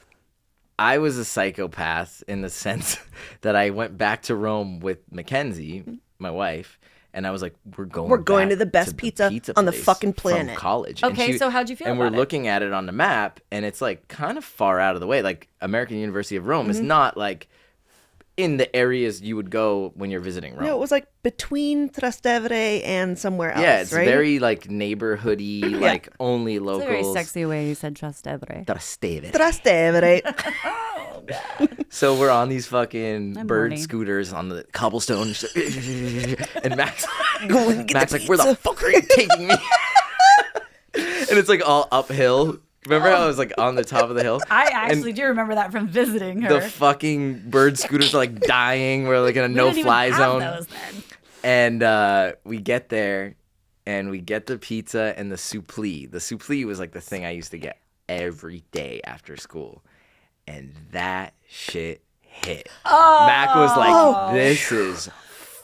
I was a psychopath in the sense that I went back to Rome with Mackenzie, my wife, and I was like, we're going to the best pizza on the place fucking from planet. college. Okay, so how'd you feel And about we're it? looking at it on the map, and it's like kind of far out of the way. Like American University of Rome is Mm-hmm. not like in the areas you would go when you're visiting Rome. No, it was like between Trastevere and somewhere else, yeah, it's right? very like neighborhoody, like only locals. It's a very sexy way you said Trastevere. Trastevere. Trastevere. So we're on these fucking I'm bird horny. scooters on the cobblestone, and Max, Going to get Max the like, where the pizza." fuck are you taking me? And it's like all uphill. Remember how I was like on the top of the hill? I actually do remember that from visiting her. The fucking bird scooters are like dying. We're like in a We didn't even no-fly have zone. those then. And we get there, and we get the pizza and the supplì. The supplì was like the thing I used to get every day after school, and that shit hit. Mac was like, "This is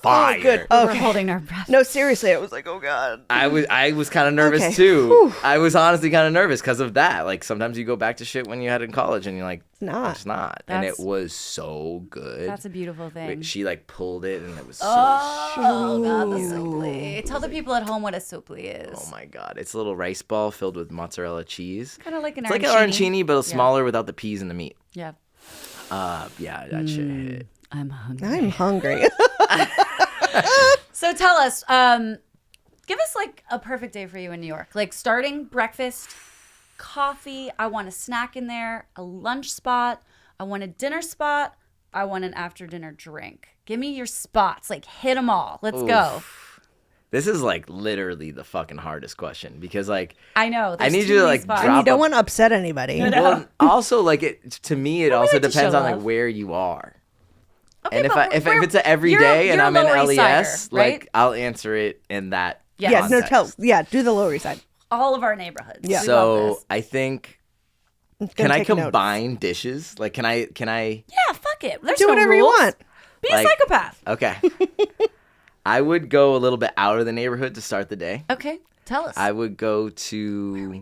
fire." Oh, good. We're Okay. holding our breath. No, seriously, I was like, oh God. I was kind of nervous Okay. too. Whew. I was honestly kind of nervous because of that. Like sometimes you go back to shit when you had in college and you're like, not. it's not. And it That's- was so good. That's a beautiful thing. She like pulled it and it was so. Oh God, the supplì. Tell the people at home what a supplì is. Oh my god, it's a little rice ball filled with mozzarella cheese. Kind of like an It's like arancini. an arancini, but smaller without the peas and the meat. Yeah. Yeah, that shit hit. I'm hungry. I'm hungry. So tell us, give us like a perfect day for you in New York. Like starting breakfast, coffee. I want a snack in there, a lunch spot. I want a dinner spot. I want an after dinner drink. Give me your spots. Like hit them all. Let's go. This is like literally the fucking hardest question because like I know. I there's need too you to many like spots. drop. You don't want to upset anybody. Well, also like it to me, it also like to depends show on like love. where you are. Okay, And if but if we're- it's an everyday you're and a I'm in Lower East LES, Sider, right? like I'll answer it in that. Yes. Yeah, no, context. do the Lower East Side. all of our neighborhoods. Yeah. We love So this. I think Gonna can I take notes. combine dishes? Like can I? Yeah, fuck it. There's Do no whatever you rules. want. Be Like- a psychopath. Okay. I would go a little bit out of the neighborhood to start the day. Okay, tell us. I would go to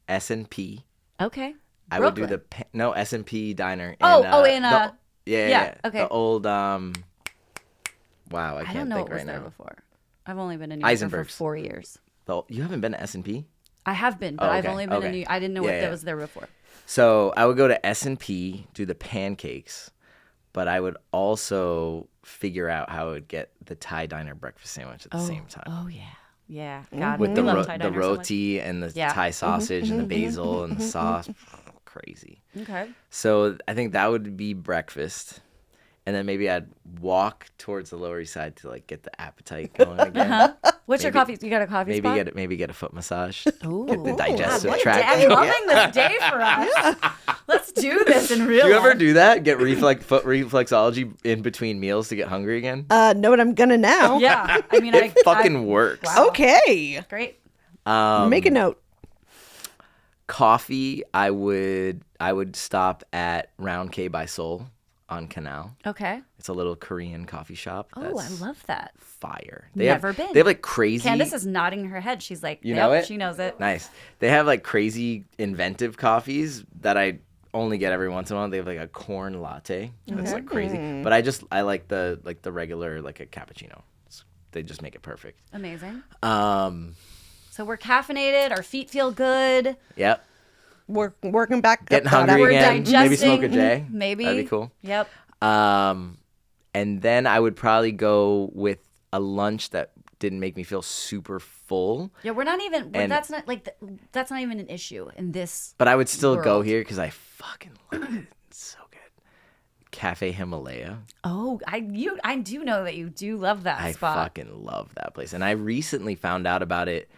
S&P. Okay. I would do Brooklyn. the S&P diner. Yeah, okay. The old wow, I I can't don't know think what was right there now. before. I've only been in New York for Eisenberg's. 4 years. You haven't been to S&P? I have been, but Oh, I've okay, only been in okay. New I didn't know Yeah, what yeah. that was there before. So I would go to S&P, do the pancakes, but I would also figure out how I would get the Thai diner breakfast sandwich at the same time. Oh yeah. Yeah. God, With we the, love Thai the diner so much. roti and the Yeah. Thai sausage and the basil and the sauce. Crazy. Okay. So I think that would be breakfast. And then maybe I'd walk towards the Lower East Side to like get the appetite going again. What's your coffee? You got a coffee Maybe spot? get a foot massage. Ooh. Get the digestive What a tract. day. I'm loving this day for us. Let's do this in real Do you ever life. do that? Get foot reflexology in between meals to get hungry again? Know what I'm gonna now. Yeah. I mean, It fucking works. Wow. Okay. Great. Make a note. Coffee, I would stop at Round K by Seoul on Canal. Okay. It's a little Korean coffee shop. Oh, I that's love that. fire. Never been. They have like crazy. Candace is nodding her head. She's like, You yep, know it? She knows it. Nice. They have like crazy inventive coffees that I only get every once in a while. They have like a corn latte. That's like crazy. But I like the regular like a cappuccino. They just make it perfect. Amazing. Um, So we're caffeinated. Our feet feel good. yep. Working back. Getting up that hungry We're again. Maybe smoke a digesting. J. Maybe. That'd be cool. Yep. And then I would probably go with a lunch that didn't make me feel super full. Yeah, we're not even. And- that's not like. That's not even an issue in this. But I would still go World. here because I fucking love it. It's so good. Cafe Himalaya. Oh, I do know that you do love that I spot. fucking love that place. And I recently found out about it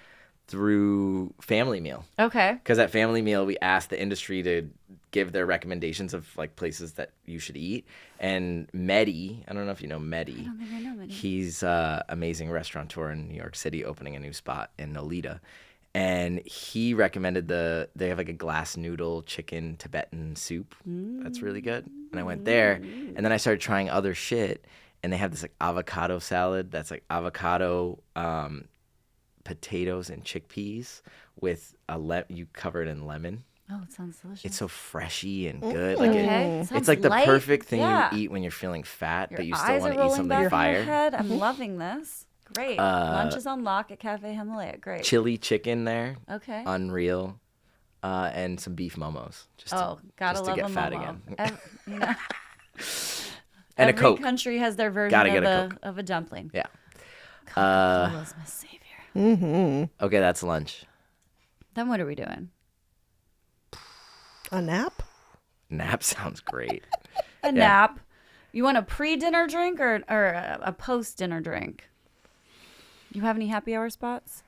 through Family Meal. Okay. Because at Family Meal, we asked the industry to give their recommendations of like places that you should eat. And Mehdi, I don't know if you know Mehdi. I don't think I know Mehdi. He's an amazing restaurateur in New York City, opening a new spot in Nolita. And he recommended they have like a glass noodle chicken Tibetan soup. That's really good. And I went there and then I started trying other shit. And they have this like avocado salad that's like avocado, potatoes and chickpeas with you cover it in lemon. Oh, it sounds delicious. It's so freshy and good. Like Okay. it's Sounds like the light. perfect thing Yeah. you eat when you're feeling fat, Your but you still eyes want are to eat rolling something back in your fire. head. I'm loving this. Great. Lunch is on lock at Cafe Himalaya. Great. Chili chicken there, Okay. unreal, and some beef momos. Just Oh, gotta just to love get a fat momo. again. You know, And every a Coke. country has their version Gotta of get a a Coke. of a dumpling. Yeah. Coca-Cola's my savior. Okay, that's lunch. Then what are we doing? A nap? Nap sounds great. A nap. You want a pre-dinner drink or a post-dinner drink? You have any happy hour spots?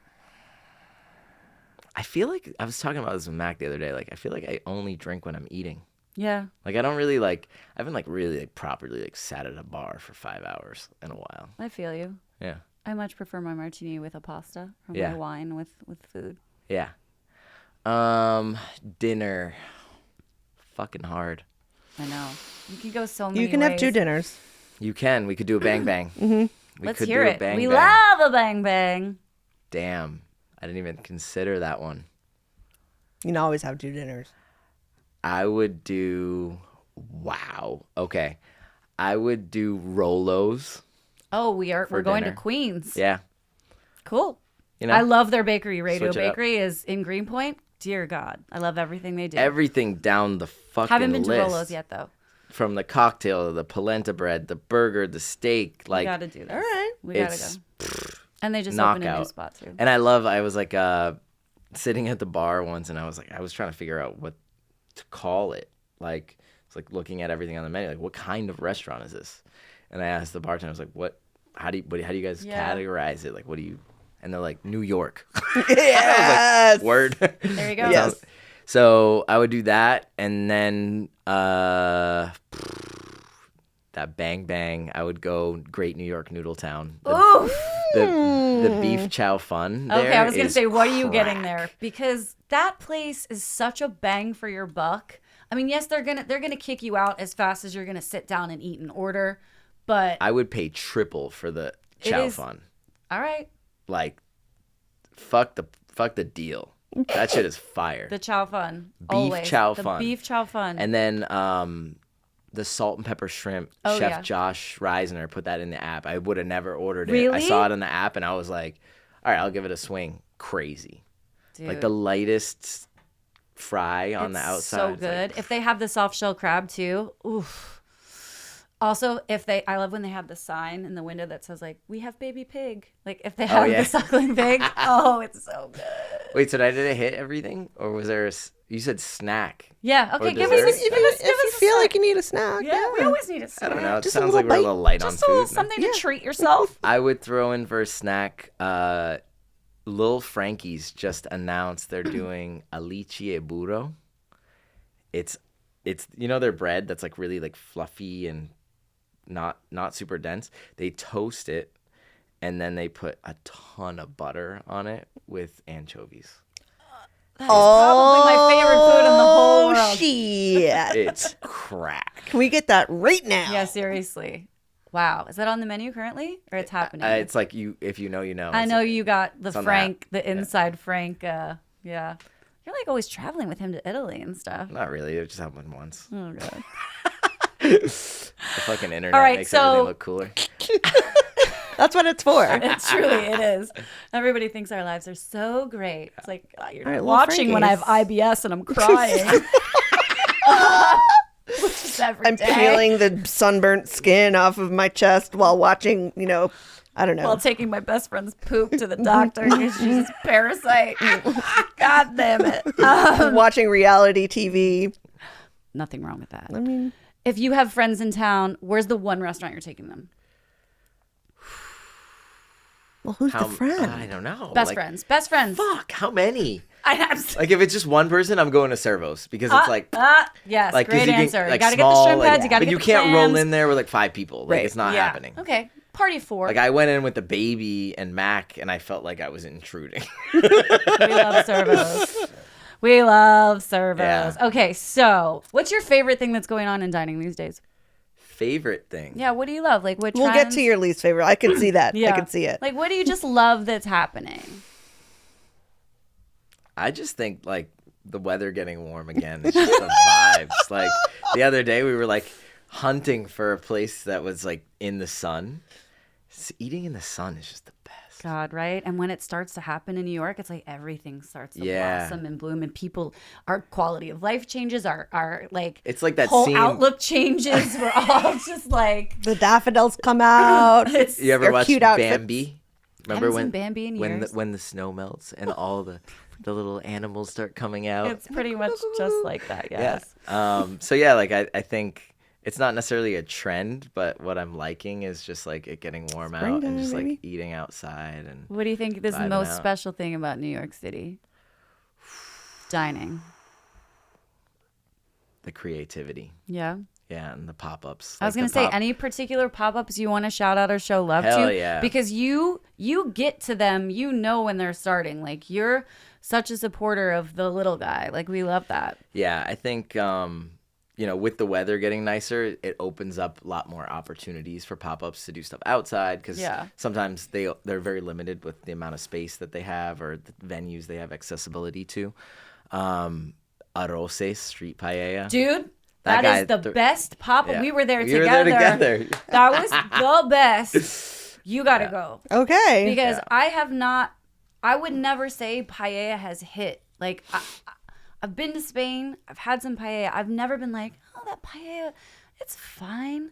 I feel like I was talking about this with Mac the other day. Like I feel like I only drink when I'm eating. Yeah. Like I don't really like. I haven't like really like properly like sat at a bar for 5 hours in a while. I feel you. Yeah. I much prefer my martini with a pasta or Yeah. my wine with food. Yeah. Dinner. Fucking hard. I know. You can go so many You can have 2 ways. dinners. You can. We could do a bang bang. We Let's could hear do it. a bang We bang. love a bang bang. Damn. I didn't even consider that one. You can always have 2 dinners. I would do. Wow. Okay. I would do Rolos. Oh, we're going to dinner. Queens. Yeah. Cool. You know, I love their bakery. Radio Switch it up. Bakery is in Greenpoint. Dear God, I love everything they do. everything down the fucking Haven't been to list. Rolo's yet though. From the cocktail, the polenta bread, the burger, the steak. We Like, got to do this. All right. We got to it's go. And they just opened a new knockout. spot too. And I was like sitting at the bar once, and I was trying to figure out what to call it. Like, it's like looking at everything on the menu, like, what kind of restaurant is this? And I asked the bartender, I was like, how do you guys Yeah. categorize it? Like, what do you? And they're like, New York. Yes. Word. There you go. Yes. So I would do that, and then that bang bang. I would go Great New York Noodle Town. Ooh. The beef chow fun. Okay, there I was gonna is say, what are you getting crack. there? Because that place is such a bang for your buck. I mean, yes, they're gonna kick you out as fast as you're gonna sit down and eat and order, but I would pay triple for the chow is- fun. all right, Like, fuck the deal. That shit is fire. the chow fun, Beef always. chow the fun. beef chow fun. And then the salt and pepper shrimp. Oh, Chef yeah. Josh Reisner put that in the app. I would have never ordered it. I Really? saw it in the app, and I was like, all right, I'll give it a swing. Crazy. Dude, Like the lightest fry on the it's outside. so It's like, good. If they have the soft shell crab too, oof. Also, I love when they have the sign in the window that says like, "We have baby pig." Like if they have yeah. the suckling pig, oh, it's so good. Wait, so did it hit everything, or was there? You said snack. Yeah. Okay. Or Give us, dessert? give us, If you feel like you need a snack, yeah, we always need a snack. I don't know. It Just a sounds little like we're a bite. little light Just on a little food. something to treat yourself. I would throw in for a snack. Lil Frankie's just announced they're doing alici e burro. It's their bread that's like really like fluffy and not super dense. They toast it and then they put a ton of butter on it with anchovies. That is probably my favorite food in the whole Oh, world. shit. It's crack. Can we get that right now? Yeah, seriously. Wow. Is that on the menu currently, or it's happening? It's like if you know, you know. I It's know like- you got the on the Frank, app. the inside Frank. Yeah. You're like always traveling with him to Italy and stuff. Not really. It just happened once. Oh god. The fucking internet All right, makes so- everything look cooler. That's what it's for. It is. Everybody thinks our lives are so great. It's like you're All right, not well, watching when I have Frankie's. IBS and I'm crying. Which is every I'm day. peeling the sunburnt skin off of my chest while watching, I don't know. While taking my best friend's poop to the doctor because she's a parasite. God damn it. watching reality TV. Nothing wrong with that. I mean, If you have friends in town, where's the one restaurant you're taking them? well, who's How, the friend? I don't know. Best Like, friends. Best friends. Fuck, how many? I have. Like if it's just one person, I'm going to Servos because it's like Yes, like 'cause great you can, answer. like, you gotta small, get the shrimp like, heads. You gotta but get you the can't clams. roll in there with like 5 people. Like Right. it's not Yeah. happening. Okay. Party of 4. Like I went in with the baby and Mac, and I felt like I was intruding. We love servos. We love servos. Yeah. Okay, so what's your favorite thing that's going on in dining these days? Favorite thing? Yeah, what do you love? Like what We'll get trends? to your least favorite. I can see that. Yeah. I can see it. Like what do you just love that's happening? I just think like the weather getting warm again. It's just the vibes. Like the other day, we were like hunting for a place that was like in the sun. Eating in the sun is just the best. God, right? And when it starts to happen in New York, it's like everything starts to Yeah. blossom and bloom, and people, our quality of life changes, our like It's like that whole scene. outlook changes. We're all just like The daffodils come out. it's You ever They're watch cute outfits. Bambi? Remember haven't when seen Bambi in when years. when the snow melts and all the little animals start coming out? it's pretty much just like that. Yes. Yeah. So yeah, like I think it's not necessarily a trend, but what I'm liking is just like it getting warm out and Springtime, just like baby. eating outside and What do you think is the Vibing most out. special thing about New York City? Dining. the creativity. Yeah. Yeah, and the pop-ups. I was going to say, any particular pop-ups you want to shout out or show love Hell to? yeah. Because you get to them, when they're starting. Like, you're such a supporter of the little guy. Like, we love that. Yeah, I think, with the weather getting nicer, it opens up a lot more opportunities for pop-ups to do stuff outside because sometimes they're very limited with the amount of space that they have or the venues they have accessibility to. Arroces Street Paella. Dude, that is the best pop-up. Yeah. We were there We were there together. That was the best. You got to go. Okay. Because I would never say paella has hit. Like, I've been to Spain. I've had some paella. I've never been like, oh, that paella, it's fine.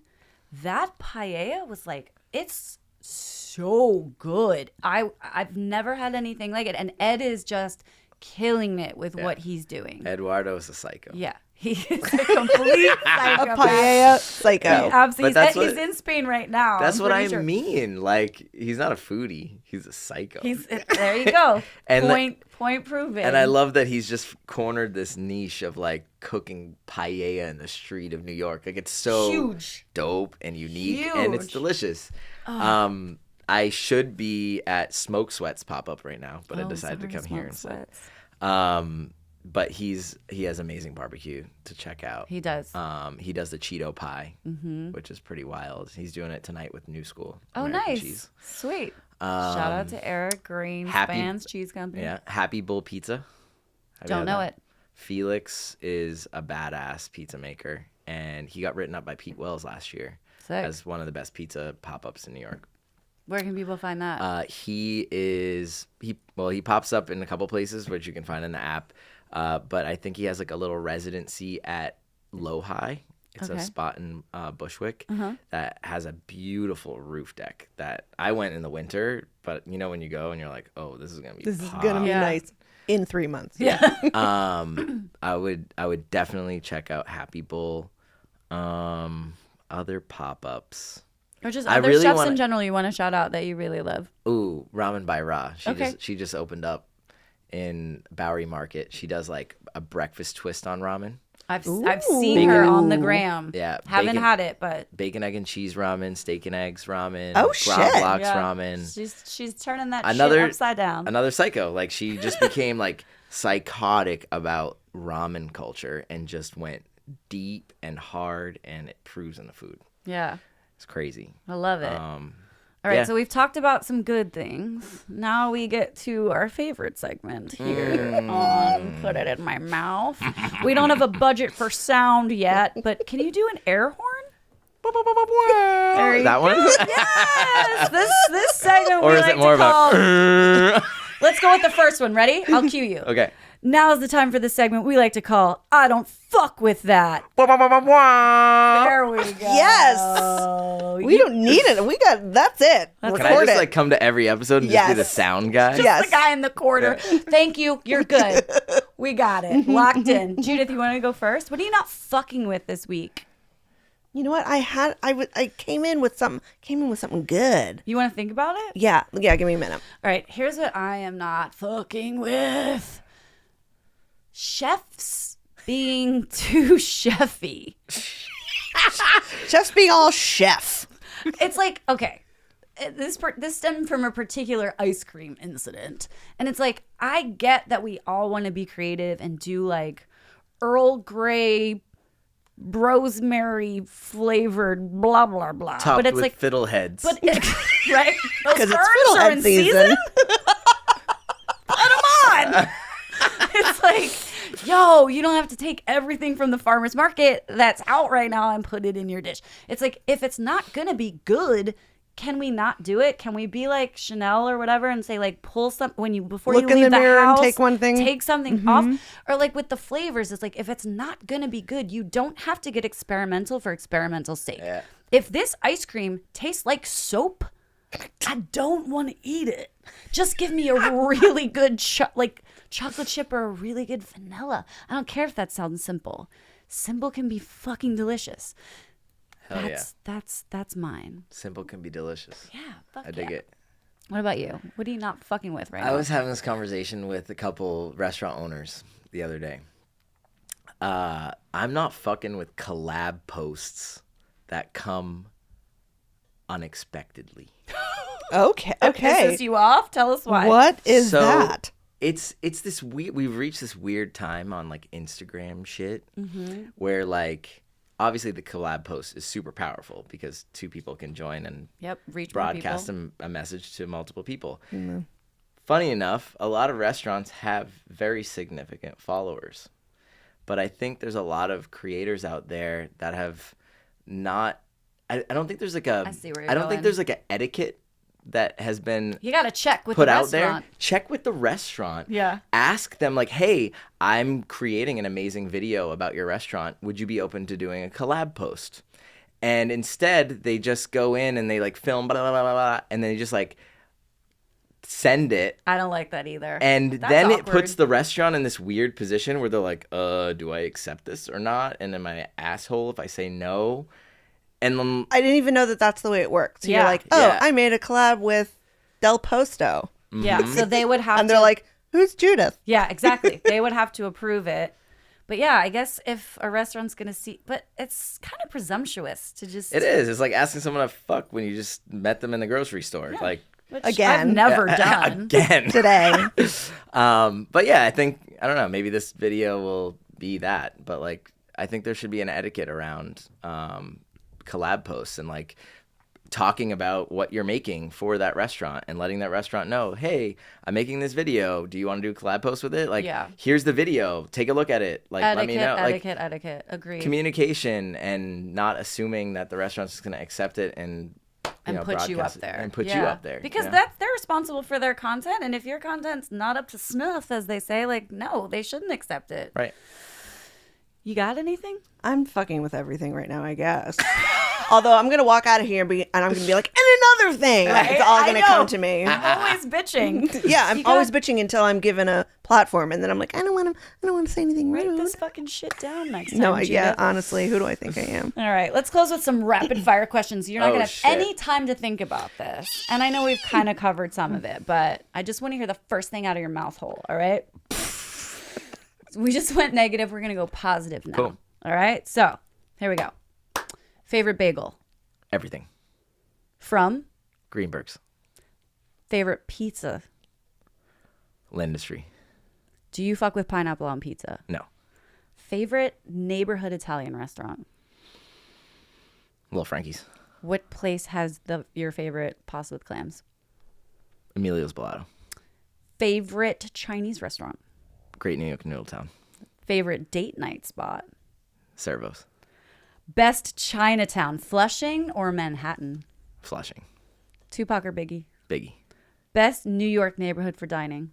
That paella was like, it's so good. I've never had anything like it. And Ed is just killing it with what he's doing. Eduardo is a psycho. Yeah. He is a complete psycho. A paella psycho. Absolutely. He's in Spain right now. That's what I sure. mean. Like, he's not a foodie. He's a psycho. There you go. And point proven. And I love that he's just cornered this niche of like cooking paella in the street of New York. Like, it's so huge, dope and unique, and it's delicious. I should be at Smoke Sweat's pop-up right now, but I decided to come here instead. But he has amazing barbecue to check out. He does. He does the Cheeto pie, which is pretty wild. He's doing it tonight with New School. Oh, American nice. Cheese. Sweet. Shout out to Eric Green, Spans Cheese Company. Yeah, Happy Bull Pizza. Don't know it. Felix is a badass pizza maker, and he got written up by Pete Wells last year as one of the best pizza pop-ups in New York. Where can people find that? He pops up in a couple places, which you can find in the app. But I think he has like a little residency at Low-Hi. It's a spot in Bushwick that has a beautiful roof deck that I went in the winter, but when you go and you're like, oh, this is going to be nice in 3 months. Yeah. I would definitely check out Happy Bull. Other pop-ups. Or just other chefs in general you want to shout out that you really love. Ooh, Ramen by Ra. She just opened up in Bowery Market. She does like a breakfast twist on ramen. I've seen her on the gram. Yeah. Haven't had it, but bacon, egg, and cheese ramen, steak and eggs ramen. Oh, shit. Blocks ramen. She's turning that shit upside down. Another psycho. Like, she just became like psychotic about ramen culture and just went deep and hard, and it proves in the food. Yeah. It's crazy. I love it. All right, so we've talked about some good things. Now we get to our favorite segment here on Put It In My Mouth. We don't have a budget for sound yet, but can you do an air horn? There you that go. one? Yes! This segment or we is like it more to call... about... Let's go with the first one. Ready? I'll cue you. Okay. Now's the time for the segment we like to call I Don't Fuck With That. There we go. Yes. We don't need it. That's it. Can I just like come to every episode and just be the sound guy? Just the guy in the corner. Yeah. Thank you. You're good. We got it. Locked in. Judith, you want to go first? What are you not fucking with this week? You know what? I came in with something good. You want to think about it? Yeah. Give me a minute. All right. Here's what I am not fucking with. Chefs being too chefy. Chefs being all chef. It's like, okay, this stemmed from a particular ice cream incident. And it's like, I get that we all want to be creative and do like Earl Grey, rosemary flavored blah, blah, blah. Topped but it's with like fiddleheads. But right? Those it's herbs fiddlehead are in season. Put them on. It's like, yo, you don't have to take everything from the farmer's market that's out right now and put it in your dish. It's like, if it's not going to be good, can we not do it? Can we be like Chanel or whatever and say like, pull some, before look you leave in the the mirror house, and take one thing, take something off? Or like with the flavors, it's like, if it's not going to be good, you don't have to get experimental for experimental sake. Yeah. If this ice cream tastes like soap, I don't want to eat it. Just give me a really good chocolate chip or a really good vanilla. I don't care if that sounds simple. Simple can be fucking delicious. Hell That's mine. Simple can be delicious. Yeah, I dig it. What about you? What are you not fucking with right now? I was having this conversation with a couple restaurant owners the other day. I'm not fucking with collab posts that come unexpectedly. Okay. Pisses you off? Tell us why. What is So, that? It's this weird. We've reached this weird time on like Instagram shit where like obviously the collab post is super powerful because two people can join and Yep, reach more people. broadcast a message to multiple people. Funny enough, a lot of restaurants have very significant followers, but I think there's a lot of creators out there that have not. I don't think there's like a. I see where you're I don't think going. there's like an etiquette that has been You got to check with put the out restaurant. there. Check with the restaurant. Yeah. Ask them like, hey, I'm creating an amazing video about your restaurant. Would you be open to doing a collab post? And instead, they just go in and they like film blah blah blah blah, blah and then they just like send it. I don't like that either. And That's then it awkward. puts the restaurant in this weird position where they're like, do I accept this or not? And am I an asshole if I say no? And then I didn't even know that that's the way it works. So Yeah. you're like, oh, Yeah. I made a collab with Del Posto. Yeah, so they would have And to. they're like, who's Judith? Yeah, exactly. They would have to approve it. But yeah, I guess if a restaurant's going to see, but it's kind of presumptuous to just. it is. It's like asking someone to fuck when you just met them in the grocery store. Like, Which Again. I've never done. again. Today. But yeah, I think, I don't know, maybe this video will be that. But like, I think there should be an etiquette around collab posts and like talking about what you're making for that restaurant and letting that restaurant know, hey, I'm making this video. Do you want to do a collab post with it? Like, Yeah. here's the video. Take a look at it. Like, let me know. Like, Etiquette. Agreed. communication and not assuming that the restaurant's just going to accept it and Put you up broadcast it there. and put you Yeah. up there Because you know? they're responsible for their content. And if your content's not up to snuff, as they say, like, no, they shouldn't accept it. Right. You got anything? I'm fucking with everything right now, I guess. Although I'm going to walk out of here and I'm going to be like, and another thing. Like, it's all I going to know. come to me. I'm always bitching. Yeah, I'm You got- always bitching until I'm given a platform. And then I'm like, I don't want to say anything Write rude. this fucking shit down next time. No, Judith. yeah, honestly, who do I think I am? All right, let's close with some rapid fire questions. You're not Oh, going to shit. have any time to think about this. And I know we've kind of covered some of it, but I just want to hear the first thing out of your mouth hole, all right? We just went negative. We're going to go positive now. Cool. All right, so here we go. Favorite bagel? Everything. From? Greenberg's. Favorite pizza? L'Industrie. Do you fuck with pineapple on pizza? No. Favorite neighborhood Italian restaurant? Little Frankie's. What place has your favorite pasta with clams? Emilio's Bellato. Favorite Chinese restaurant? Great New York Noodle Town. Favorite date night spot? Servos. Best Chinatown, Flushing or Manhattan? Flushing. Tupac or Biggie? Biggie. Best New York neighborhood for dining?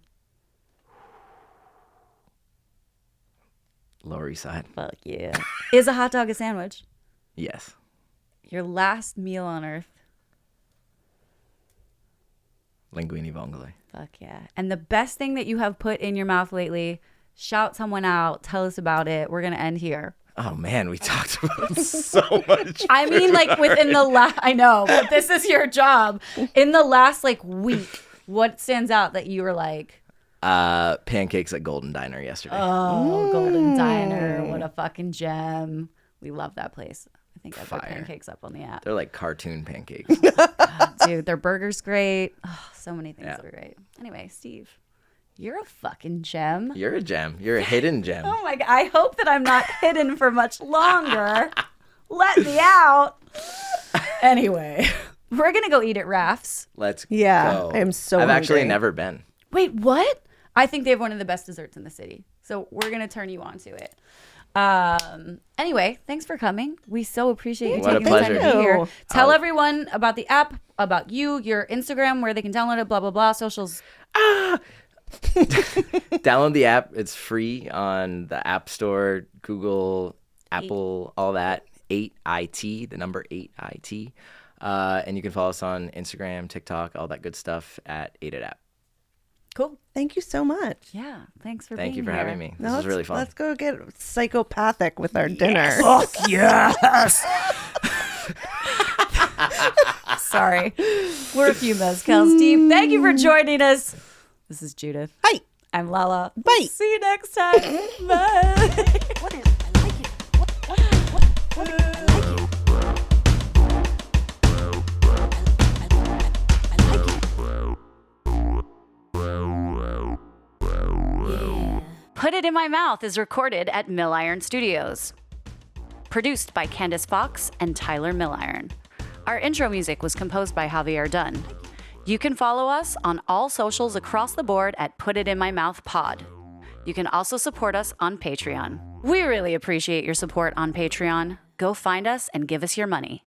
Lower East Side. Fuck yeah. Is a hot dog a sandwich? Yes. Your last meal on earth? Linguine vongole. Fuck yeah. And the best thing that you have put in your mouth lately? Shout someone out. Tell us about it. We're going to end here. Oh man, we talked about so much. I mean, like within the last, I know, but this is your job. In the last like week, what stands out that you were like, Pancakes at Golden Diner yesterday. oh, Golden Diner, what a fucking gem. We love that place. I think I put Fire. pancakes up on the app. They're like cartoon pancakes. Dude, their burger's great. Oh, so many things Yeah. that are great. Anyway, Steve, you're a fucking gem. You're a gem. You're a hidden gem. Oh my God. I hope that I'm not hidden for much longer. Let me out. Anyway, we're going to go eat at Raph's. Let's Yeah, go. I am so I've actually hungry. never been. Wait, what? I think they have one of the best desserts in the city. So we're going to turn you on to it. Anyway, thanks for coming. We so appreciate you What a taking the time to pleasure. be here. Oh. Tell everyone about the app, about you, your Instagram, where they can download it, blah, blah, blah, socials. Download the app. It's free on the App Store, Google, Apple, all that. 8IT, the number 8IT. And you can follow us on Instagram, TikTok, all that good stuff at 8IT App. Cool. Thank you so much. Yeah. Thanks for Thank being you for here. having me. This Now was really fun. Let's go get psychopathic with our dinner. Fuck yes. Sorry. We're a few mezcals deep. Thank you for joining us. This is Judith. Hi. I'm Lala. Bye. See you next time. Bye. What is Put It in My Mouth is recorded at Mill Iron Studios. Produced by Candace Fox and Tyler Milliron. Our intro music was composed by Javier Dunn. You can follow us on all socials across the board at Put It in My Mouth Pod. You can also support us on Patreon. We really appreciate your support on Patreon. Go find us and give us your money.